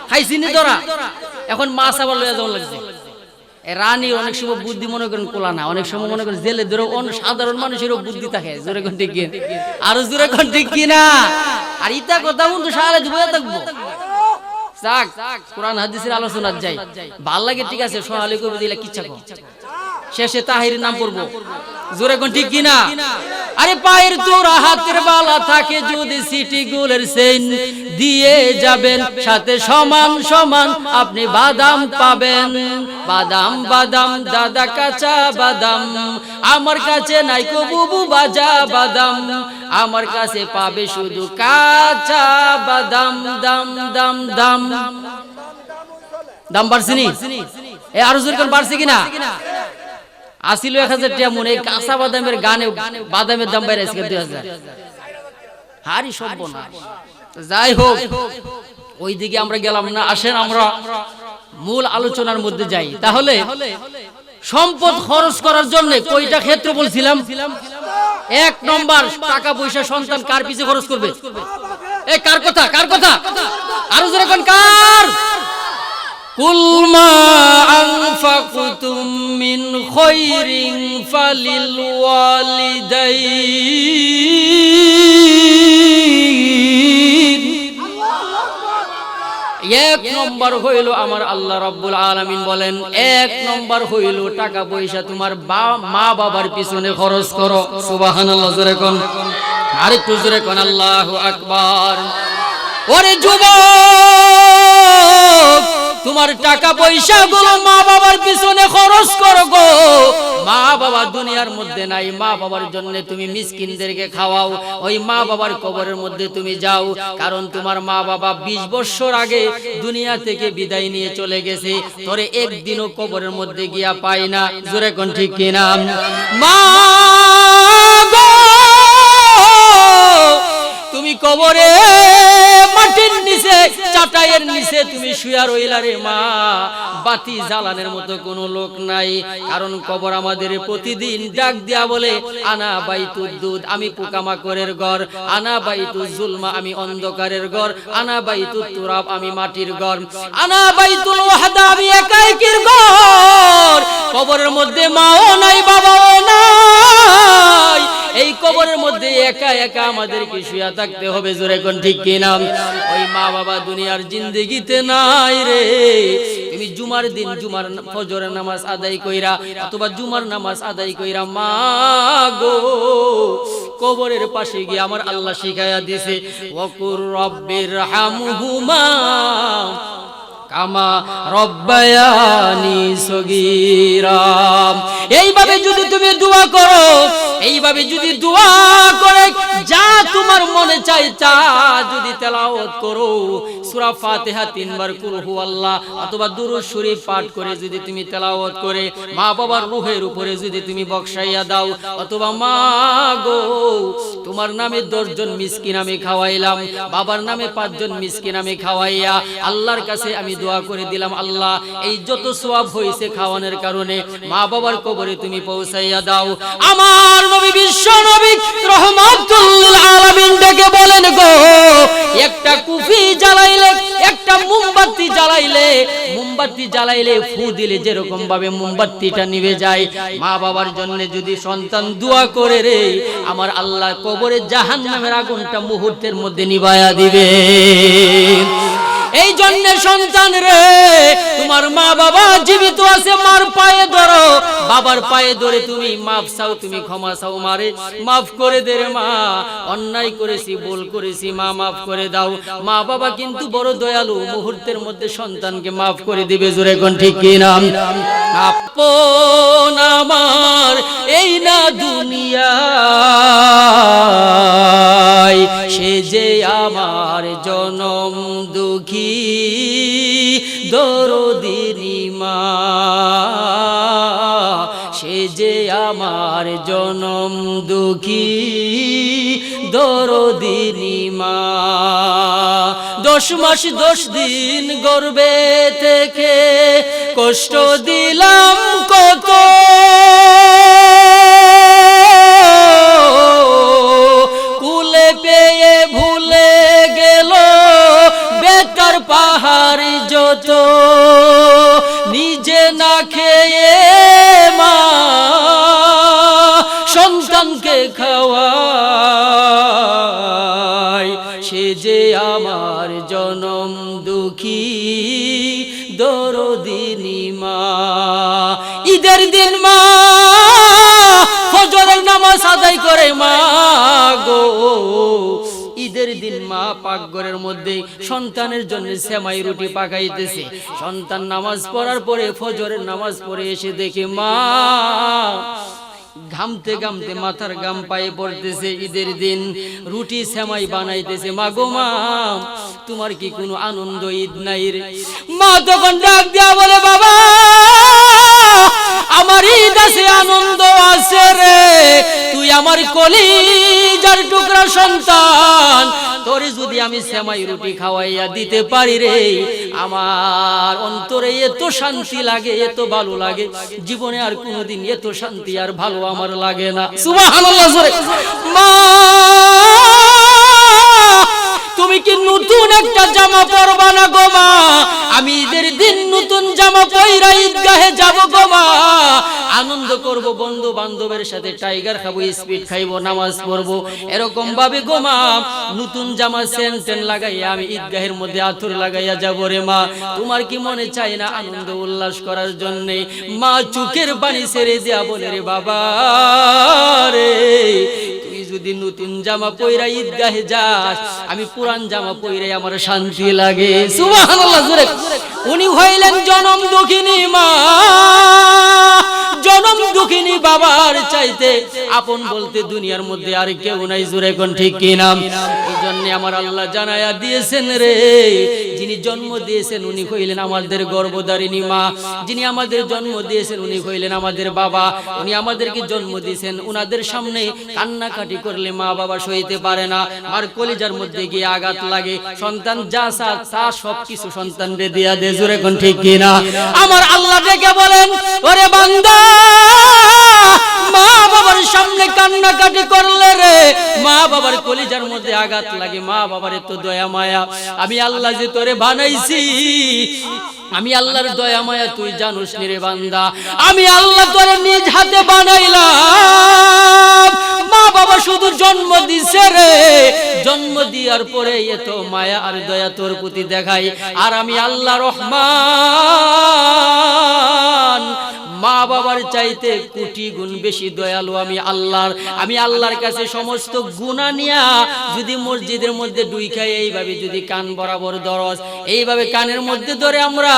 খাইছিনি ধরা এখন মাছ আবার লইয়া যাওয়া লাগছে রানী অনেক সময় বুদ্ধি মনে করেন কোলা না অনেক সময় মনে করেন জেলে ধরে সাধারণ মানুষেরও বুদ্ধি থাকে জোরে কোন ঠিক আরো জোরে কোন ঠিক কিনা আর ইতা কথা বন্ধু সারা দিব থাকবো যাক কোরআন হাদিসের আলোচনা যাই ভাল লাগে ঠিক আছে সোনালী কবি দিলে কিচ্ছা কো শেষে তাহিরের নাম পড়বো জোরে কোন ঠিক কিনা আরে পায়ের তোরা হাতের বালা থাকে যদি সিটি গোলের চেইন দিয়ে যাবেন সাথে সমান সমান আপনি বাদাম পাবেন বাদাম বাদাম দাদা কাঁচা বাদাম আমার কাছে নাই কো বুবু বাজা বাদাম আমার কাছে পাবে শুধু কাঁচা বাদাম দাম দাম দাম দাম বাড়ছেনি এ আরো জোরে কোন বাড়ছে কিনা আসিল 1000 টাকা মনে কাঁচা বাদামের গানে বাদামের দাম বাইরে আজকে 2000 হারি সর্বনাশ যাই হোক ওই দিকে আমরা গেলাম না আসেন আমরা মূল আলোচনার মধ্যে যাই তাহলে সম্পদ খরচ করার জন্য কয়টা ক্ষেত্র বলছিলাম এক নম্বর টাকা পয়সা সন্তান কার পিছে খরচ করবে এই কার কথা আরো জোরে কোন কার কুল মা আনফাকতুম মিন খায়রিন ফালিল ওয়ালিদাইন এক নম্বর হইল আমার আল্লাহ রাব্বুল আলামিন বলেন এক নম্বর হইল টাকা পয়সা তোমার মা বাবার পিছনে খরচ করো সুবহানাল্লাহ জোরে কোন আরেকটু জোরে কোন আল্লাহু আকবার ওরে যুবক তোমার টাকা পয়সা গুলো মা বাবার পিছনে খরচ করো গো মা বাবা দুনিয়ার মধ্যে নাই মা বাবার জন্য তুমি মিসকিনদেরকে খাওয়াও ওই মা বাবার কবরের মধ্যে তুমি যাও কারণ তোমার মা বাবা 20 বছর আগে দুনিয়া থেকে বিদায় নিয়ে চলে গেছে তোরে একদিনও কবরের মধ্যে গিয়া পাই না জোরে কোন ঠিক কিনা মা কবরে মাটির নিচে চাটাইয়ের নিচে তুমি শুয়া রইলা রে মা, বাতি জ্বালানোর মতো কোনো লোক নাই। কারণ কবর আমাদের প্রতিদিন ডাক দিয়া বলে, আনা বাইতুদ দুদ, আমি পোকামাকড়ের ঘর, আনা বাইতুজ জুলমা, আমি অন্ধকারের ঘর, আনা বাইতুত তুরাব, আমি মাটির ঘর, আনা বাইতুল ওয়াহদা, আমি একাকির ঘর। কবরের মধ্যে মাও নাই, বাবাও নাই, এই কবরের মধ্যে একা একা আমাদেরকে শুয়ে থাকতে হবে। জোরে কোন ঠিক কিনা? ওই মা বাবা দুনিয়ার জিন্দেগিতে নাই রে। তুমি জুমার দিন জুমার ফজরের নামাজ আদায় কইরা অথবা জুমার নামাজ আদায় কইরা মা গো কবরের পাশে গিয়ে আমার আল্লাহ শিখায়া দিয়েছে, ওয়াকুর রব্বির হামহুমা কামা রব্বায়ানি সগীরা। এইভাবে যদি তুমি দোয়া করো, এইভাবে যদি দোয়া করে যা তোমার মনে চাই তা যদি তেলাওয়াত করো, সূরা ফাতিহা 3 বার কুল হুয়াল্লাহ অথবা দুরূদ শরীফ পাঠ করে যদি তুমি তেলাওয়াত করে মা বাবার রূহের উপরে যদি তুমি বকশাইয়া দাও, অথবা মা গো তোমার নামে 10 জন মিসকিন আমি খাওয়াইলাম, বাবার নামে 5 জন মিসকিন আমি খাওয়াইয়া আল্লাহর কাছে আমি দোয়া করে দিলাম, আল্লাহ এই যত সওয়াব হয়েছে খাওয়ানোর কারণে মা বাবার কবরে তুমি পৌঁছাইয়া দাও। আমার নবী বিশ্ব নবী রাহমাতুল লিল আলামিন ডেকে বলেন গো, একটা কুফি জ্বালাইলে, একটা মোমবাতি জ্বালাইলে, মোমবাতি জ্বালাইলে ফু দিলে যেরকম ভাবে মোমবাতিটা নিভে যায়, মা বাবার জন্য যদি সন্তান দোয়া করে রে, আমার আল্লাহ কবরে জাহান্নামের আগুনটা মুহূর্তের মধ্যে নিভায়া দিবে। এই জন্য সন্তান রে, তোমার মা বাবা জীবিত আছে, মার পায়ে ধরো, বাবার পায়ে ধরে তুমি মাফ চাও, তুমি ক্ষমা চাও, মারে মাফ করে দে রে মা, অন্যায় করেছি, ভুল করেছি, মা মাফ করে দাও। মা বাবা কিন্তু বড় দয়ালু, মুহূর্তের মধ্যে সন্তানকে মাফ করে দিবে। জোরে কোন ঠিক কি নাম? আপন আমার এই না দুনিয়ায়, সে যে আমার জনম দুঃখী দরদিনী মা, সে যে আমার জনম দুঃখী দরদিনী মা। 10 মাস 10 দিন গর্ভে থেকে কষ্ট দিলাম কত, কুলে পেয়ে ভুলে গেল বেতার পাহাড় যত, নিজে না খেয়ে মা সন্তানকে খাওয়ায়, সে যে আমার জনম দুঃখী দরদিনী মা। ঈদের দিন মা ফজরের নামাজ আদায় করে মা গো, ঈদের দিন মা পাকঘরের মধ্যে সন্তানের জন্য সেমাই রুটি পাকাইতেছে। সন্তান নামাজ পড়ার পরে ফজরের নামাজ পড়ে এসে দেখে মা ঘামতে ঘামতে মাথার গাম পায়ে পড়তেছে, ঈদের দিন রুটি সেমাই বানাইতেছে। মা গো মা, তোমার কি কোনো আনন্দ ঈদ নাই রে? মা তখন ডাক দিয়া বলে, বাবা আমার ঈদ আছে, আনন্দ আছে রে, তুই আমার কলিজার টুকরা সন্তান, তোরে যদি আমি সেমাই রুটি খাওয়াইয়া দিতে পারি রে, আমার অন্তরে এত শান্তি লাগে, এত ভালো লাগে, জীবনে আর কোনোদিন এত শান্তি আর ভালো আমার লাগে না। সুবহানাল্লাহ। মা তুমি কি নতুন একটা জামা পরবা না গো মা? আমি ঈদের দিন নতুন জামা পইরা ঈদগাহে যাব গো মা, আনন্দ করব, বন্ধু বান্ধবের সাথে টাইগার খাবো, স্পিড খাইবো, নামাজ পড়বো, এরকম ভাবে গো মা নতুন জামা সেন্টেন লাগাইয়া আমি ঈদগাহের মধ্যে আতর লাগাইয়া যাব রে মা। তোমার কি মনে চায় না আনন্দ উল্লাস করার জন্য? মা চোখের পানি ছেড়ে দিয়া বলে, রে বাবা রে, তুই যদি নতুন জামা পইরা ঈদগাহে যাস, আমি পুরান জামা পইরে আমার শান্তি লাগে। সুবহানাল্লাহ। জোরে। উনি হইলেন জনম দুঃখিনী মা, জনম দুঃখিনী বাবার চাইতে আপন বলতে দুনিয়ার মধ্যে আর কেউ নাই। জোরে কোন ঠিক কি নাম? এই জন্য আমার আল্লাহ জানায়া দিয়েছেন রে, যিনি জন্ম দিয়েছেন উনি হইলেন আমাদের গর্ভধারিণী মা, যিনি আমাদের জন্ম দিয়েছেন উনি হইলেন আমাদের বাবা। উনি আমাদেরকে জন্ম দিয়েছেন, উনাদের সামনে কান্নাকাটি করলে মা বাবা সইতে পারে না, আর কলিজার মধ্যে গিয়ে আঘাত লাগে। সন্তান যা চায় তা সবকিছু সন্তানরে দিয়া দে, জোরে কোন ঠিক কিনা? আমার আল্লাহ ডেকে বলেন, ওরে বান্দা, মা বাবার সামনে কান্নাকাটি করলে রে মা বাবার কলিজার মধ্যে আঘাত লাগে। মা বাবার এত দয়া মায়া, আমি আল্লাহ যে তোরে বানাইছি, আমি আল্লাহর দয়া মায়া তুই জানোস নি রে বান্দা। আমি আল্লাহ তোরে নিজ হাতে বানাইলাম। মা বাবা শুধু জন্ম দিছে রে, জন্ম দেওয়ার পরে এত মায়া আর দয়া তোর প্রতি দেখাই। আর আমি আল্লাহ রহমান, মা বাবার চাইতে কোটি গুণ বেশি দয়ালু আমি আল্লাহর। আমি আল্লাহর কাছে সমস্ত গুনাহ নিয়া যদি মসজিদের মধ্যে ডুই খাই, এইভাবে যদি কান বরাবর দরজ, এইভাবে কানের মধ্যে ধরে আমরা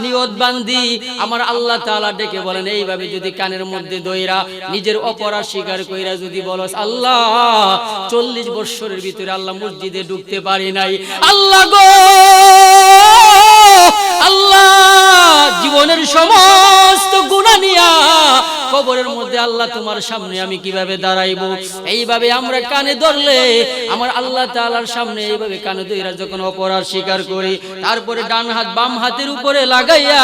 নিয়ত বান্ধি, আমার আল্লাহ তাআলা ডেকে বলেন, এইভাবে যদি কানের মধ্যে দইরা নিজের অপরাধ স্বীকার কইরা যদি বলস, আল্লাহ 40 বছরের ভিতরে আল্লাহ মসজিদে ঢুকতে পারি নাই, আল্লাহ গো আল্লাহ জীবনের সমস্ত গুনাহ নিয়া কবরের মধ্যে আল্লাহ তোমার সামনে আমি কিভাবে দাঁড়াইবো? এইভাবে আমরা কানে ধরলে আমার আল্লাহ তাআলার সামনে এইভাবে কানে ধইরা যখন অপরাধ স্বীকার করি, তারপরে ডান হাত বাম হাতের উপরে লাগাইয়া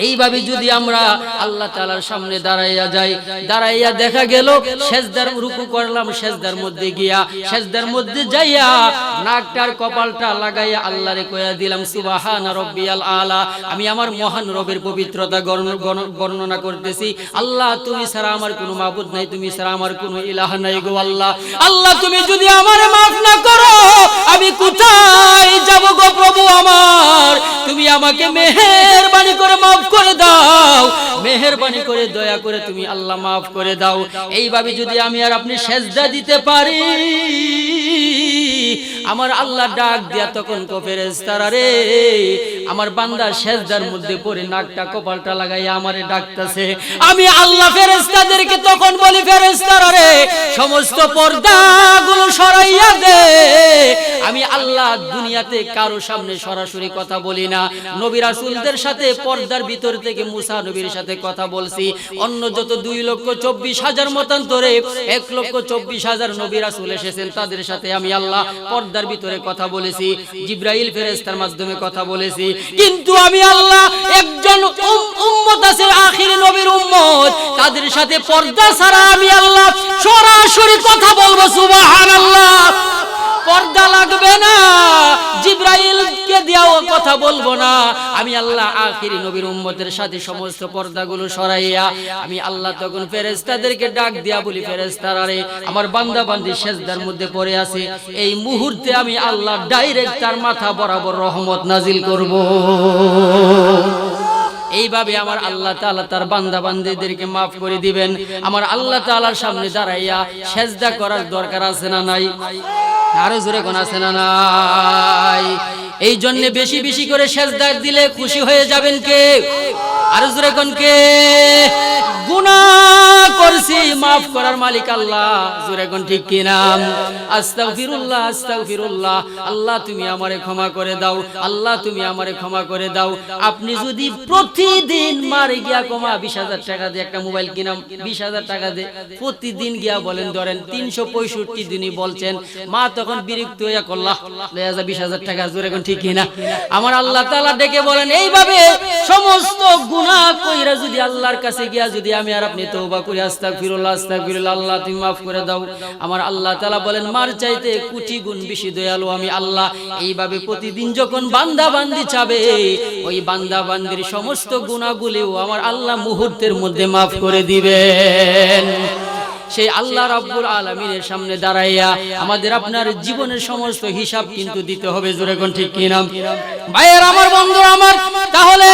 এইভাবে যদি আমরা আল্লাহ তাআলার সামনে দাঁড়াইয়া যাই, দাঁড়াইয়া দেখা গেল সেজদার রুকু করলাম, সেজদার মধ্যে গিয়া সেজদার মধ্যে যাইয়া নাকটার কপালটা লাগাইয়া আল্লাহরে কইয়া দিলাম, সুবহানা রাব্বিয়াল আলা। আমি আমার মহান রবের পবিত্রতা বর্ণনা করতেছি। আল্লাহ তুমি ছাড়া আমার কোনো মাবুদ নাই, তুমি ছাড়া আমার কোনো ইলাহ নাই গো আল্লাহ। আল্লাহ তুমি যদি আমারে maaf না করো আমি কোথায় যাব গো প্রভু আমার? তুমি আমাকে মেহেরবানি করে মাফ করে দাও, মেহেরবানি করে দয়া করে তুমি আল্লাহ মাফ করে দাও। এইভাবে যদি আমি আর আপনি সেজদা দিতে পারি, আমার আল্লাহ ডাক দিয়া তখন কো ফেরেশতারা রে, আমার বান্দা সেজদার মধ্যে পড়ে নাকটা কপালটা লাগাইয়া আমারে ডাকতেছে। আমি আল্লাহ ফেরেশতাদেরকে তখন বলি, ফেরেশতারা রে সমস্ত পর্দাগুলো সরাইয়া দে। আমি আল্লাহ দুনিয়াতে কারো সামনে সরাসরি কথা বলি না, নবী রাসূলদের সাথে পর্দার ভিতর থেকে মুসা নবীর সাথে কথা বলছি। অন্য যত 2,24,000 মতান্তরে 1,24,000 নবী রাসূল এসেছেন, তাদের সাথে আমি আল্লাহ পর্দার ভিতরে কথা বলেছি, জিবরাইল ফেরেশতার মাধ্যমে কথা বলেছি। কিন্তু আমি আল্লাহ একজন উম্মত আছে, আখির নবীর উম্মত, তাদের সাথে পর্দা ছাড়া আমি আল্লাহ সরাসরি কথা বলবো। সুবহানাল্লাহ, পর্দা লাগবে না, জিবরাইলকে দিয়েও কথা বলবো না। আমি আল্লাহ আখিরি নবীর উম্মতের সাথে সমস্ত পর্দাগুলো সরাইয়া আমি আল্লাহ তখন ফেরেশতাদেরকে ডাক দিয়া বলি, ফেরেশতারা রে আমার বান্দা বান্দি সেজদার মধ্যে পড়ে আছে, এই মুহূর্তে আমি আল্লাহ ডাইরেক্ট তার মাথা বরাবর রহমত নাজিল করব। এইভাবে আমার আল্লাহ তাআলা তার বান্দা বান্দীদেরকে maaf করে দিবেন। আমার আল্লাহ তাআলার সামনে দাঁড়াইয়া সেজদা করার দরকার আছে না নাই? আরো জোরে কোন আছে না নাই? এই জন্য বেশি বেশি করে সেজদা দিলে খুশি হয়ে যাবেন কে? আরো জোরে কোন কে? গুনাহ করছি maaf করার মালিক আল্লাহ, জোরে কোন ঠিক কি নাম? আস্তাগফিরুল্লাহ আস্তাগফিরুল্লাহ, আল্লাহ তুমি আমারে ক্ষমা করে দাও, আল্লাহ তুমি আমারে ক্ষমা করে দাও। আপনি যদি প্রতিদিন মারে গিয়া কমা 20,000 টাকা দিয়ে একটা মোবাইল কিনাম, 20,000 টাকা দিয়ে প্রতিদিন গিয়া বলেন, ধরেন 365 দিনই বলছেন, মা তখন বিরক্ত হইয়া কল্লাহ লয়া যা 20,000 টাকা, জোরে কোন ঠিক কি না? আমার আল্লাহ তাআলা ডেকে বলেন, এইভাবে সমস্ত গুনাহ কইরা যদি আল্লাহর কাছে গিয়া যদি আমি আর আপনি তওবা করি, আস্তাগফিরুল্লাহ আস্তাগফিরুল্লাহ, আল্লাহ তুমি maaf করে দাও, আমার আল্লাহ তাআলা বলেন মার চাইতে কোটি গুণ বেশি দয়ালু আমি আল্লাহ। এইভাবে প্রতিদিন যখন বান্দা বান্দি চাবে, ওই বান্দা বান্দির সমস্ত গুনাহগুলিও আমার আল্লাহ মুহূর্তের মধ্যে maaf করে দিবেন। সেই আল্লাহ রাব্বুল আলামিনের সামনে দাঁড়াইয়া আমাদের আপনার জীবনের সমস্ত হিসাব কিন্তু দিতে হবে, জোরে কোন ঠিক কি নাম? ভাইয়ের আমার, বন্ধুরা আমার, তাহলে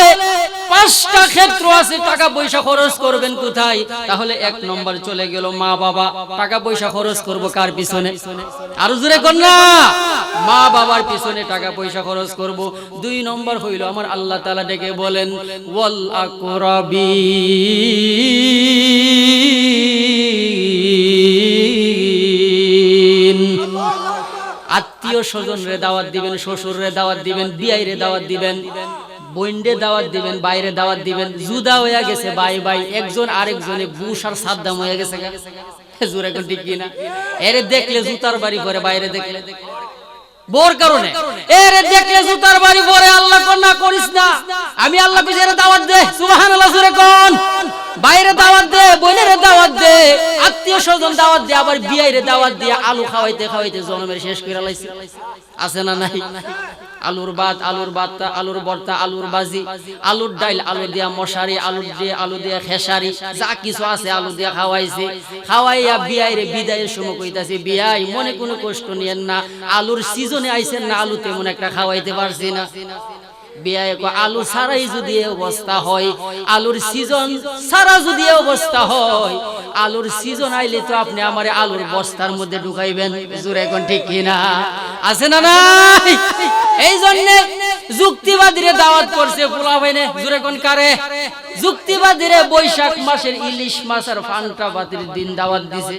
5টা ক্ষেত্র আছে টাকা পয়সা খরচ করবেন কোথায়? তাহলে 1 নম্বর চলে গেল মা বাবা। টাকা পয়সা খরচ করব কার পিছনে? আরো জোরে কোন না? মা বাবার পিছনে টাকা পয়সা খরচ করব। 2 নম্বর হইল আমার আল্লাহ তাআলা ডেকে বলেন ওয়াল আকরাবিন, আত্মীয় স্বজনরে দাওয়াত দিবেন, শ্বশুররে দাওয়াত দিবেন, বিয়াইরে দাওয়াত দিবেন, বইন্ডে দাওয়াত দিবেন, বাইরে দাওয়াত দিবেন। জুদা হয়ে গেছে ভাই ভাই, একজন আরেকজনে বুশ আর সাদ্দাম হয়ে গেছে। জোরে কোন ঠিক কিনা? এরে দেখলে জুতার বাড়ি পরে, বাইরে দেখলে বোর কারণে এরে দেখলে জুতার বাড়ি পরে। আল্লাহ কোন না করিস না, আমি আল্লাহ কইছে দাওয়াত দে, সুবহানাল্লাহ জোরে কোন। বাইরে দাওয়াত দে, বইনের দাওয়াত দে, আত্মীয় স্বজন দাওয়াত দে, আবার বিয়াইরে দাওয়াত দিয়ে আলু খাওয়াইতে খাওয়াইতে জনমের শেষ করে লাইছে। আছে না নাই? আলুর ভাত, আলুর ভর্তা, আলুর ভর্তা, আলুর ভাজি, আলুর ডাইল, আলু দিয়া মশারি, আলু দিয়া খেসারি, যা কিছু আছে আলু দিয়া খাওয়াইছে। খাওয়াইয়া বিয়াইরে বিদায়ের সময় কইতাছে, বিয়াই মনে কোনো কষ্ট নিয়েন না, আলুর সিজনে আইছেন না, আলু তেমন একটা খাওয়াইতে পারছি না। বিয়াই কয় আলু ছাড়াই যদি অবস্থা হয়, আলুর সিজন ছাড়া যদি অবস্থা হয়, আলুর সিজন আইলে তো আপনি আমারে আলুর বস্তার মধ্যে ঢুকাইবেন। জোরে এখন ঠিক কিনা? আছে না নাই? এই জন্য যুক্তিবাদীরে দাওয়াত করছে পোলাপাইনে। জোরে কোন কারে? যুক্তিবাদীরে বৈশাখ মাসের ইলিশ মাছ আর ফান্টা বাতির দিন দাওয়াত দিছে।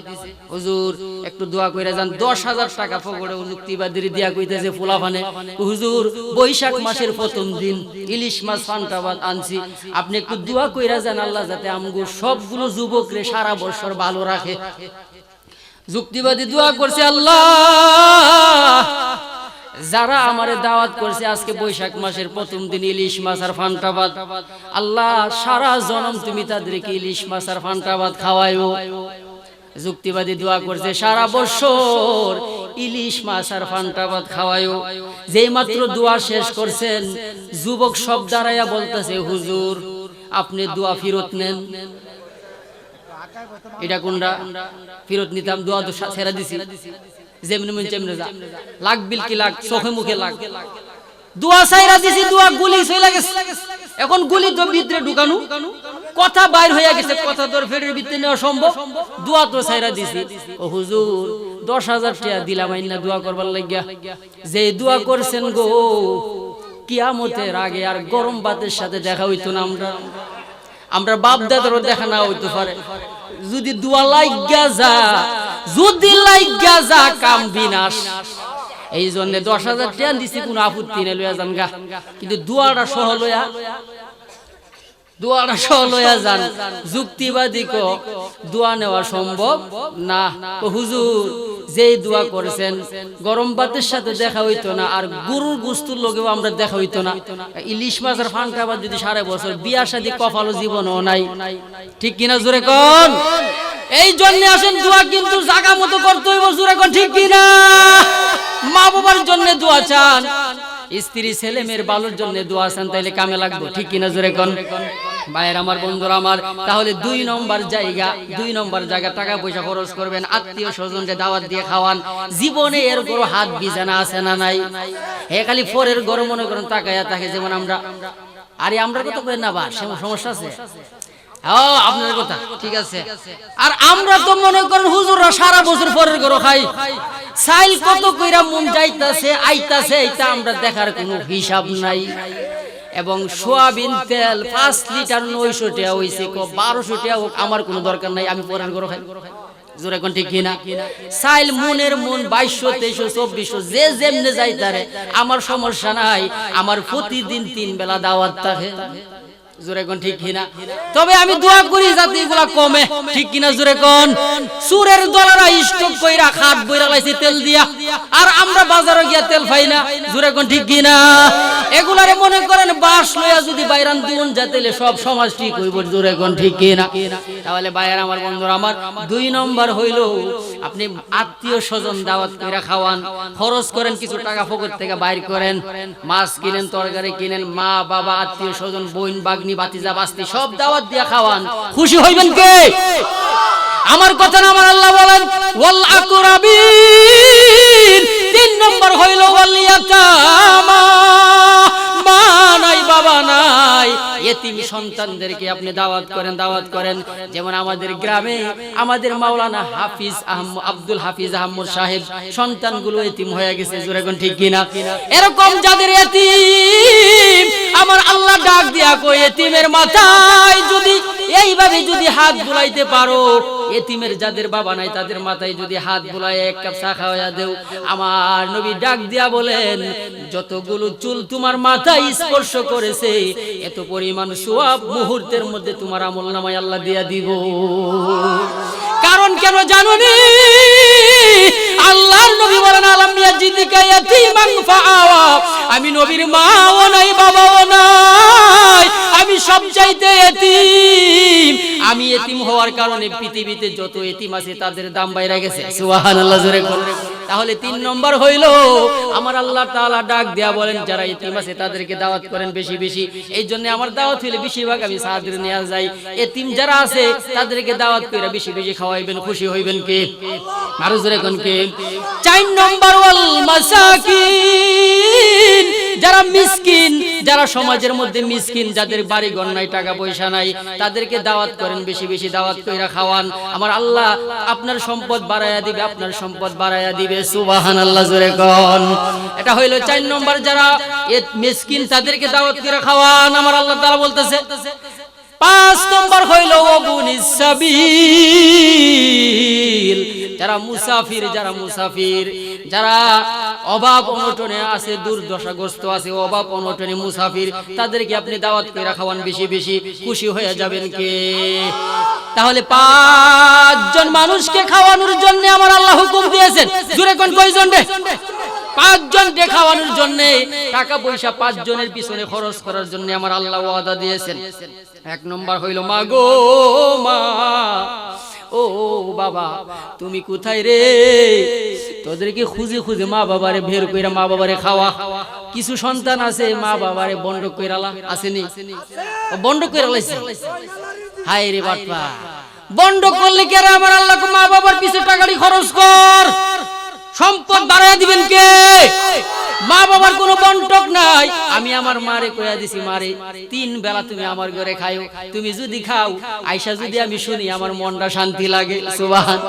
হুজুর একটু দোয়া কইরা যান, 10,000 টাকা পকেটে যুক্তিবাদীরে দিয়া কইতেছে পোলাপানে, হুজুর বৈশাখ মাসের প্রথম দিন ইলিশ মাছ ফান্টা ভাত আনছি, আপনি একটু দোয়া কইরা যান আল্লাহ যাতে আমগো সবগুলো যুবকরে সারা বছর ভালো রাখে। যুক্তিবাদী দোয়া করছে, আল্লাহ যারা আমারে দাওয়াত করছে আজকে বৈশাখ মাসের প্রথম দিন ইলিশ মাছ আর ফান্টা ভাত, আল্লাহ সারা জনম তুমি তাদেরকে ইলিশ মাছ আর ফান্টা ভাত খাওয়াইও। যুক্তিবাদী দোয়া করছে, সারা বছর ইলিশ মাছ আর ফান্টা ভাত খাওয়াইও। যেই মাত্র দোয়া শেষ করছেন, যুবক সব দাঁড়াইয়া বলতেছে, হুজুর আপনি দোয়া ফিরত নেন। এটা কোনটা? ফিরত নিতাম, দোয়া তো ছেড়ে দিছি, যেমনি মন তেমনি যা, লাগ বিল কি লাগ, চোখে মুখে লাগ, দোয়া ছাইরা দিছি, দোয়া গুলি চলে গেছে। এখন গুলি তো ভিতরে ঢুকানো, কথা বাইর হয়ে গেছে, কথা তোর ফেরের ভিতরে নেওয়া সম্ভব, দোয়া তো ছাইরা দিছি। ও হুজুর 10,000 টাকা দিলাম আইনা দোয়া করবার লাগিয়া। যে দোয়া করছেন গো, কিয়ামতের আগে আর গরম ভাতের সাথে দেখা হইতো না। আমরা বাপ দাদারও দেখা না হইতে পারে। যদি দোয়া লাগিয়া যা, যদি লাগিয়া যা কাম বিনাশ। এই জন্য 10,000 টাকা দিছি, কোনো আপত্তি নেই, লইয়া যান গা, কিন্তু দোয়াটা সহ লইয়া যান। যুক্তিবাদী কো দোয়া নেওয়া সম্ভব না। হুজুর যেই দোয়া করেছেন গরম ভাতের সাথে দেখা হইতো না, আর গরুর গোস্তুর লগেও আমরা দেখা হইতো না। ইলিশ মাছের ফান্টা ভাত যদি সারা বছর, বিয়া শাদী কপালও জীবনও নাই। ঠিক কিনা জোরে কোন? এই জন্য আসেন দোয়া কিন্তু জায়গা মতো করতে হইব। জোরে কোন ঠিক কিনা? মা বাবার জন্য দোয়া চান, স্ত্রী ছেলে মেয়ের ভালোর জন্য দোয়া চান, তাইলে কামে লাগবে। ঠিক কিনা জোরে কোন? ভাইয়ের আমার, বন্ধুরা আমার, তাহলে 2 নম্বর জায়গা টাকা পয়সা খরচ করবেন, আত্মীয় স্বজনকে দাওয়াত দিয়ে খাওয়ান। জীবনে এর গরো হাত বিছানা আছে না নাই? হে খালি ফোরের গরো মনে করেন তাকাইয়া থাকে, যেমন আমরা। আরে আমরা কথা কই না, বা সমস্যা আছে? আপনার কথা ঠিক আছে। আর আমরা তো মনে করেন হুজুররা সারা বছর পরের গরো খাই, সাইল কত কইরা মন যাইতাছে আইতাছে, এটা আমরা দেখার কোনো হিসাব নাই। এবং সোয়াবিন তেল 5 লিটার 900 টাকা হইছে, 1200 টাকা হোক, আমার কোনো দরকার নাই, আমি পরের গরো খাই। জোরে কোন ঠিক কিনা? সাইল মনের মন 2200 2300 2400 যে যেমনে যাইতারে, আমার সমস্যা নাই, আমার প্রতিদিন 3 বেলা দাওয়াত থাকে। জোরে কোন ঠিক কিনা? তবে আমি দোয়া করি যাতে এগুলা কমে। ঠিক কিনা জোরে কোন? সুরের দলারা স্টক কইরা খাট বইরা লাইছে তেল দিয়া, আর আমরা বাজারে গিয়া তেল পাই না। জোরে কোন ঠিক কিনা? এগুলারে মনে করেন বাস লইয়া যদি বাইরান দিউন যাতেলে সব সমাজ ঠিক হইব। জোরে কোন ঠিক কিনা? তাহলে ভাইয়ার আমার, বন্ধুরা আমার, 2 নম্বর হইল আপনি আত্মীয় স্বজন দাওয়াত কইরা খাওয়ান, খরচ করেন, কিছু টাকা পকেট থেকে বাইর করেন, মাছ কিনেন, তরকারি কিনেন, মা বাবা আত্মীয় স্বজন বোন বাগনি বাতিজা বাস্তি সব দাওয়াত দিয়া খাওয়ান। খুশি হইবেন কে? আমার কথা না, আমার আল্লাহ বলেন ওয়াল আকরাবিন। 3 নম্বর হইল ওয়াল ইয়াতামা, মা নাই বাবা নাই, এতিম সন্তানদেরকে আপনি দাওয়াত করেন। যেমন আমাদের গ্রামে আমাদের মাওলানা হাফিজ আব্দুল হাফিজ আহমদ সাহেব সন্তানগুলো এতিম হয়ে গেছে। জোরে কোন ঠিক কিনা? এরকম যাদের এতিম, আমার আল্লাহ ডাক দিয়া কই, এতিমের মাথায় যদি এইভাবে যদি হাত বুলাইতে পারো, এতিমের যাদের বাবা নাই তাদের মাথায় যদি হাত বুলায় এক কাপ চা খাওয়া দেও, আমার নবী ডাক দিয়া বলেন যতগুলো চুল তোমার মাথায় স্পর্শ করেছে এত পরিমাণ সওয়াব মুহূর্তের মধ্যে তোমার আমলনামায় আল্লাহ দিয়া দিব। কারণ কেন জানোনি? আল্লাহর নবী বলেন আলাম ইয়াজিদিকা ইয়াতীমান ফাআওয়া, আমি নবীর মাও নাই বাবাও নাই, আমি সবচাইতে এতিম। আমি এতিম হওয়ার কারণে পৃথিবীতে যত এতিম আছে তাদের দাম বাইরে গেছে। সুবহানাল্লাহ জোরে বলেন। তাহলে 3 নম্বর হইল আমার আল্লাহ তাআলা ডাক দেয়া বলেন যারা এতিম আছে তাদেরকে দাওয়াত করেন বেশি বেশি। এই জন্য আমার দাওয়াত হইলে বেশিরভাগ আমি সাহায্য নিয়ে যাই। এতিম যারা আছে তাদেরকে দাওয়াত করে বেশি বেশি খাওয়াইবেন, খুশি হইবেন কে? আরো জোরে কোন কে? 4 নম্বর ওয়াল মাসাকিন, যারা মিসকিন, যারা সমাজের মধ্যে মিসকিন, যাদের বাড়ি ঘর নাই, টাকা পয়সা নাই, তাদেরকে দাওয়াত করেন বেশি বেশি, দাওয়াত কইরা খাওয়ান। আমার আল্লাহ আপনার সম্পদ বাড়ায়া দিবে, আপনার সম্পদ বাড়ায়া দিবে। সুবহানাল্লাহ জোরে কোন। এটা হইলো 4 নম্বর, যারা মিসকিন তাদেরকে দাওয়াত কইরা খাওয়ান। আমার আল্লাহ তাআলা বলতেছে 5 নম্বর হইলো ওয়াবুনিস সাবিল, যারা মুসাফির, যারা মুসাফির, যারা অভাব অনটনে আছে, দুর্দশাগ্রস্ত আছে, অভাব অনটনে মুসাফির, তাদেরকে আপনি দাওয়াত করে খাওয়ান বেশি বেশি, খুশি হয়ে যাবেন কে? তাহলে 5 জন মানুষকে খাওয়ানোর জন্য আমার আল্লাহ হুকুম দিয়েছেন। জোরে কোন কয়জন রে? 5 জন কে খাওয়ানোর জন্য, টাকা পয়সা 5 জনের পিছনে খরচ করার জন্য আমার আল্লাহ ওয়াদা দিয়েছেন। 1 নম্বর হইল মা গো মা, ও বাবা তুমি কোথায় রে? তোদেরকে খুঁজে খুঁজে মা বাবারে বের কইরা মা বাবারে খাওয়া। কিছু সন্তান আছে মা বাবারে বন্ধ কইরালা, আসেনি? বন্ধ কইরা লাইছে। হায় রে বাটপা, বন্ধ করলে কে রে? আমার আল্লাহ মা বাবার পিছে টাকাটি খরচ কর, সম্পদ বাড়ায় দিবেন কে? মা বাবার কোনো বন্টক নাই। আমি আমার মারে কইয়া দিছি, মারে 3 বেলা তুমি আমার ঘরে খাও, তুমি যদি খাও আয়সা যদি আমি শুনি আমার মনটা শান্তি লাগে। সুবহান।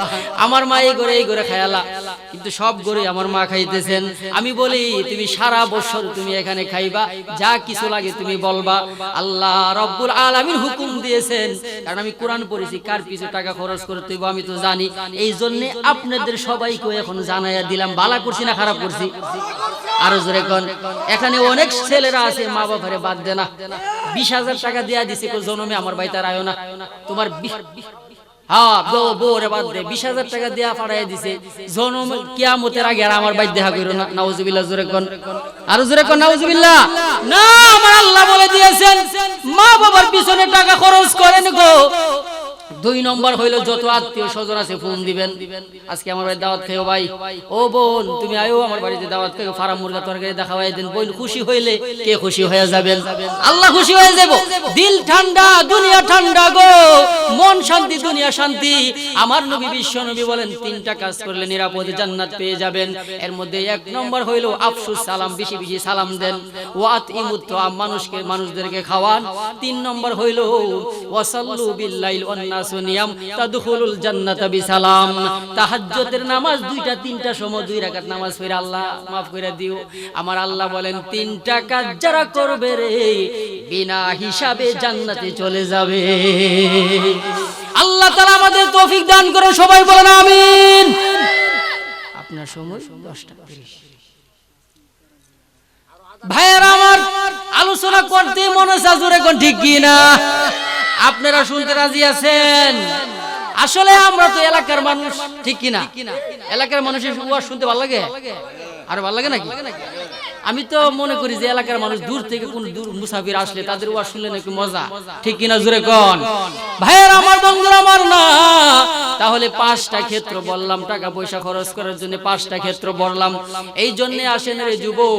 আমার মা এই ঘরে খায়ালা, কিন্তু সব ঘরে আমার মা খাইতেছেন। আমি বলি তুমি সারা বছর তুমি এখানে খাইবা, যা কিছু লাগে তুমি বলবা। আল্লাহ রব্বুল আলামিন হুকুম দিয়েছেন, কারণ আমি কোরআন পড়েছি, কার পিছে টাকা খরচ করতে হবে আমি তো জানি। এই জন্য আপনাদের সবাইকে এখন জানাইয়া দিলাম। ভালো করছি না খারাপ করছি? আরো জোরে কোন। এখানে অনেক ছেলেরা আছে মা বাবারে বাদ দে না, 20,000 টাকা দিয়া দিছে কো জন্মে আমার বাইতে আর আয়ো না। তোমার হ্যাঁ বউরে বাদ দে, 20,000 টাকা দিয়া পাঠাইয়া দিছে, জন্ম কিয়ামতের আগে আর আমার বাইত দেখা কইরো না। নাউজুবিল্লাহ জোরে কোন। আরো জোরে কোন নাউজুবিল্লাহ। না, আমার আল্লাহ বলে দিয়েছেন মা বাবার পিছনে টাকা খরচ করেন গো। 2 নম্বর হইলো যত আত্মীয় স্বজন আছে ফোন দিবেন, আজকে আমার বাড়িতে দাওয়াত খাইও ভাই, ও বোন তুমি আয়ো আমার বাড়িতে দাওয়াত খাইও, ফার্ম মুরগা তরকারি দেখাওয়াই দেন। বোন খুশি হইলে কে খুশি হয়ে যাবেন? আল্লাহ খুশি হয়ে যাব। দিল ঠান্ডা দুনিয়া ঠান্ডা গো, মন শান্তি দুনিয়া শান্তি। আমার নবী বিশ্ব নবী বলেন 3টা কাজ করলে নিরাপদে জান্নাত পেয়ে যাবেন। এর মধ্যে 1 নম্বর হইলো আফসুস সালাম, বেশি বেশি সালাম দেন। ওয়াত ইমুত তাআম, মানুষদেরকে খাওয়ান। 3 নম্বর হইলো ওয়াসাল্লু বিল্লাইল ওয়ান নাস নিয়াম তাদখুলুল জান্নাতা বিসালাম। তাহাজ্জুদের নামাজ 2টা 3টা সময় 2 রাকাত নামাজ পড়ে আল্লাহ maaf করে দিও। আমার আল্লাহ বলেন 3টা কাজ যারা করবে রে বিনা হিসাবে জান্নাতে চলে যাবে। আল্লাহ তাআলা আমাদের তৌফিক দান করুন, সবাই বলেন আমিন। আপনার সময় 10টা 30। ভাইরা আমার আলোচনা করতে মনে চাজুরে কোন ঠিক কি না? আপনারা শুনতে রাজি আছেন? আসলে আমরা তো এলাকার মানুষ, ঠিক কি না? এলাকার মানুষের ওয়াজ শুনতে ভালো লাগে, আর ভালো লাগে নাকি? আমি তো মনে করি যে এলাকার মানুষ দূর থেকে কোন দূর মুসাফির আসলে তাদের ওয়াজ শুনলে নাকি মজা, ঠিক কিনা জোরে কোন? ভাইয়ের আমার, বন্ধুরা আমার না, তাহলে 5টা ক্ষেত্র বললাম, টাকা পয়সা খরচ করার জন্য 5টা ক্ষেত্র বললাম। এই জন্য আসেন রে যুবক,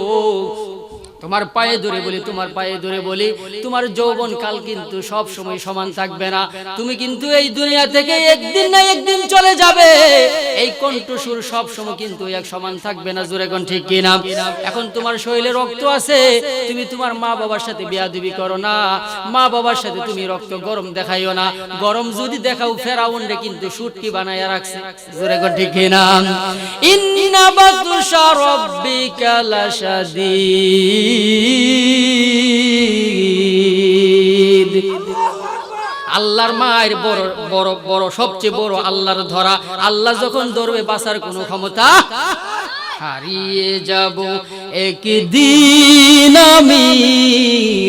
তোমার পায়ে ধরে বলি, তোমার পায়ে ধরে বলি, তোমার যৌবন কাল কিন্তু সব সময় সমান থাকবে না। তুমি কিন্তু এই দুনিয়া থেকে একদিন না একদিন চলে যাবে। এই কণ্ঠসুর সব সময় কিন্তু এক সমান থাকবে না, জোরে কোন ঠিক কি না? এখন তোমার শরীরে রক্ত আছে, তুমি তোমার মা বাবার সাথে বেয়াদবি করো না, মা বাবার সাথে তুমি রক্ত গরম দেখাইও না। গরম যদি দেখাও ফেরাউন রে কিন্তু শুটকি বানায়া রাখছে, জোরে কোন ঠিক কি না? ইন্না বাতুশা রাব্বিকা লাশাদীদ। আল্লাহর মায়ের বড় বড় বড় সবচেয়ে বড় আল্লাহর ধরা। আল্লাহ যখন ধরবে বাঁচার কোনো ক্ষমতা, হারিয়ে যাব একদিন আমি,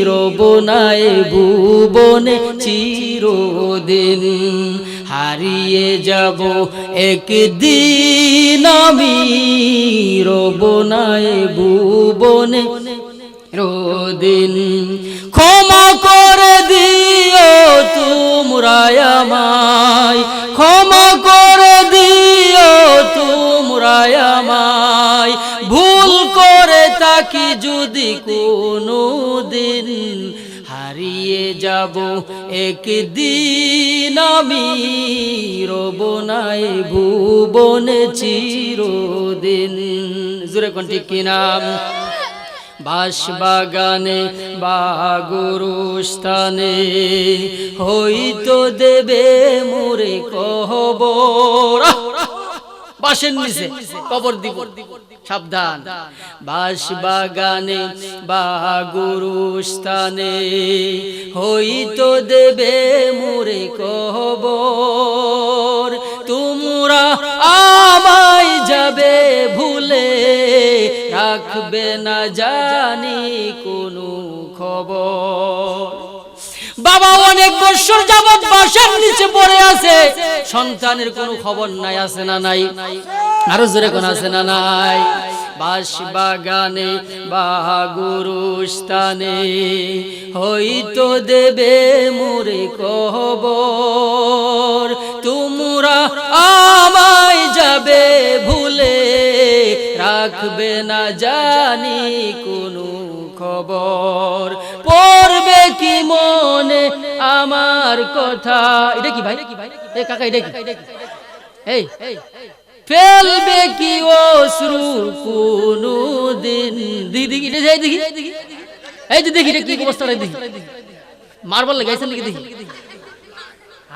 রব না এ ভুবনে চিরদিন। হারিয়ে যাব একদিন আমি, রব না এ ভুবনে চিরদিন। ক্ষমা করে দিও তোমরা আমায়, ক্ষমা করে দিও তোমরা আমায়, ভুল করে থাকি যদি কোনো দিন। হারিয়ে যাব একদিন আমি, রব না এ ভুবনে চিরদিন। জোরে কোন ঠিক কিনা? বাঁশবাগানে বা গুরুস্থানে হইতো দেবে মোরে কবর। বাঁশের নিচে কবর দিব, সাবধান। বাঁশবাগানে বা গুরুস্থানে হইতো দেবে মোরে কবর। তোমরা আমায় যাবে ভুলে, রাখবে না জানি কোনো খবর। বাবা অনেক বছর যাবত বাঁশের নিচে পড়ে আছে, সন্তানের কোনো খবর নাই। আছে না নাই? আরো জোরে কোন আছে না নাই? বাঁশবাগানে বা গুরুস্থানে হইতো দেবে মোরে কবর। তোমরা আমায় যাবে ভুলে, রাখবে না জানি কোনো খবর। পড়বে কি মনে আমার কথা? এটা কি ভাই? এ কাকা এটা কি? এই ফেলবে কি অশ্রু কোনো দিন? দিদি দেখি, এই যে দেখি কি অবস্থা, দেখি মারবার লাগাইছেন নাকি? দেখি,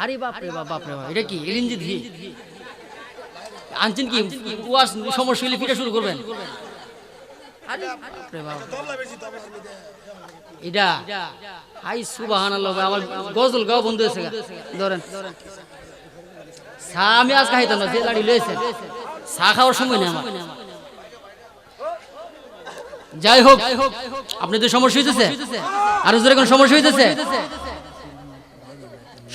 আরে বাপরে বাপ, বাপরে বাপ, এটা কি এলিনজি দেখি আনছেন? কি ওয়াজ সমস্যা হলে পিটা শুরু করবেন? আরে বাপরে বাপ, এটা হাই সুবহানাল্লাহ। আমার গজল গাও বন্ধ হয়েছে। ধরেন চা আমি আজ খাইতাম না, যে লাড়ি লয়েছে চা খাওয়ার সময় নেই আমার। যাই হোক, আপনাদের সমস্যা হইতেছে? আর ওদের কোন সমস্যা হইতেছে?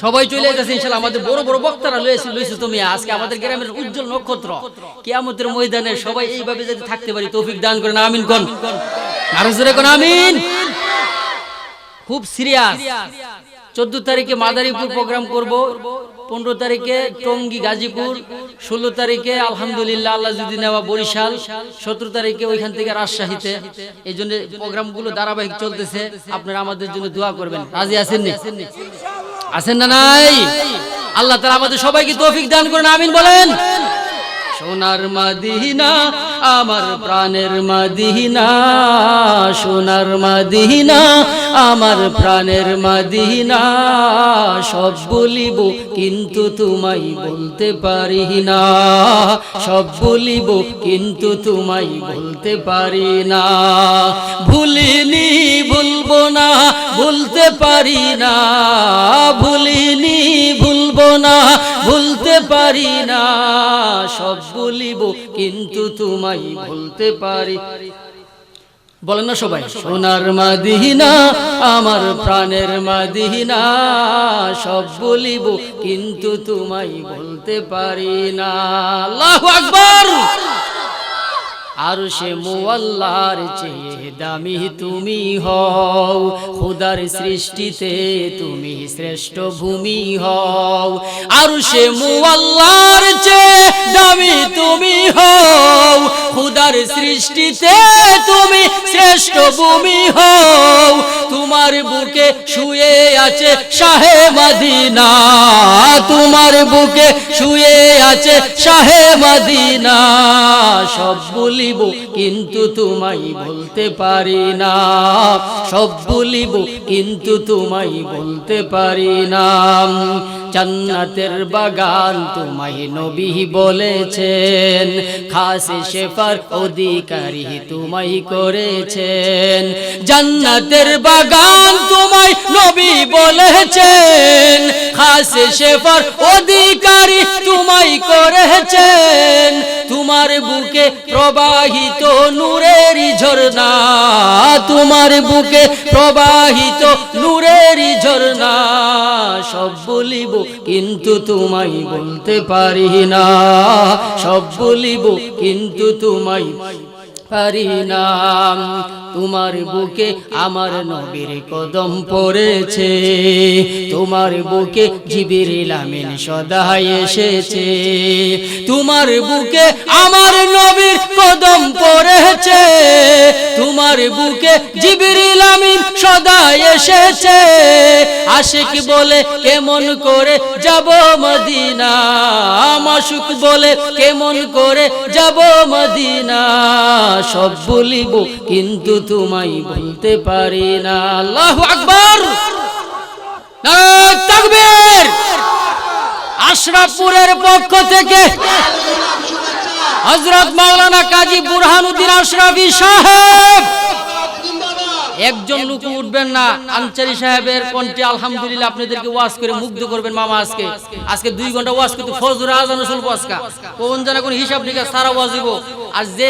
সবাই চলে যাচ্ছে ইনশাআল্লাহ। আমাদের বড় বড় বক্তারা লইছে তুমি আজকে আমাদের গ্রামের উজ্জ্বল নক্ষত্র। কিয়ামতের ময়দানে সবাই এইভাবে যদি থাকতে পারি তৌফিক দান করেন, আমিন কোন। আর জোরে কোন আমিন। খুব সিরিয়াস। 14 তারিখে মাদারীপুর প্রোগ্রাম করব, 15 তারিখে টঙ্গী গাজীপুর, 16 তারিখে আলহামদুলিল্লাহ আল্লাহ যদি নেওয়া বরিশাল, 17 তারিখে ওইখান থেকে রাজশাহীতে। এই জন্য প্রোগ্রামগুলো ধারাবাহিক চলতেছে। আপনারা আমাদের জন্য দোয়া করবেন। রাজি আছেন নি? আছেন না নাই? আল্লাহ তাআলা আমাদের সবাইকে তৌফিক দান করেন, আমিন বলেন। সোনার মদিনা আমার প্রাণের মদিনা, সোনার মদিনা আমার প্রাণের মদিনা। সব বলিব কিন্তু তোমায় বলতে পারি না, সব বলিব কিন্তু তোমায় বলতে পারি না। ভুলিনি ভুলবো না, ভুলতে পারি না, ভুলিনি ভুলবো না, ভুলতে পারি না। সব বলিব কিন্তু তোমায় বলতে পারি। বলেন না সবাই, সোনার মদিনা আমার প্রাণের মদিনা। সব বলিব কিন্তু তোমায় বলতে পারি না। আল্লাহু আকবার। আরশে মুআল্লার চেয়ে দামি তুমি হও, খোদার সৃষ্টিতে তুমি শ্রেষ্ঠ ভূমি হও। আরশে মুআল্লার চেয়ে দামি তুমি হও, খোদার সৃষ্টিতে তুমি শ্রেষ্ঠ ভূমি হও। তোমার বুকে শুয়ে আছে শাহে মদিনা, তোমার বুকে শুয়ে আছে শাহে মদিনা। সব বলিব কিন্তু তোমায় বলতে পারি না, সব বলিব কিন্তু তোমায় বলতে পারি না। জান্নাতের বাগান তোমায় নবী বলেছেন, খাস শেফার অধিকারী তোমায় করেছেন। জান্নাতের বাগান তোমায় নবী বলেছেন, খাস শেফার অধিকারী তোমায় করেছেন। তোমার বুকে প্রবাহিত নূরের ঝর্ণা, তোমার বুকে প্রবাহিত নূরের ঝর্ণা। সব বলিব কিন্তু তোমায় বলতে পারি না, সব বলিব কিন্তু তোমায় পারি না। তোমার বুকে আমার নবীর কদম পড়েছে, তোমার বুকে জিবরিল আমিন সদা এসেছে। তোমার বুকে আমার নবীর কদম পড়েছে, তোমার বুকে জিবরিল আমিন সদা এসেছে। আশিক বলে কেমন করে যাব মদিনা, মাশুক বলে কেমন করে যাব মদিনা। সব বলিব কিন্তু তোমায় বলতে পারি না। আল্লাহু আকবার, নারে তাকবীর। আশরাফপুরের পক্ষ থেকে হযরত মাওলানা কাজী বুরহানুদ্দিন আশরাফী সাহেব। একজন লোক উঠবেন না, আনসারী সাহেবের কণ্ঠে আলহামদুলিল্লাহ আপনাদেরকে ওয়াজ করে মুগ্ধ করবেন। মামা আজকে 2 ঘন্টা ওয়াজ করতে ফজর আজান শুনবো। আজকে কোন জানা কোন হিসাব নিকাশ সারা ওয়াজ দিব। আর যে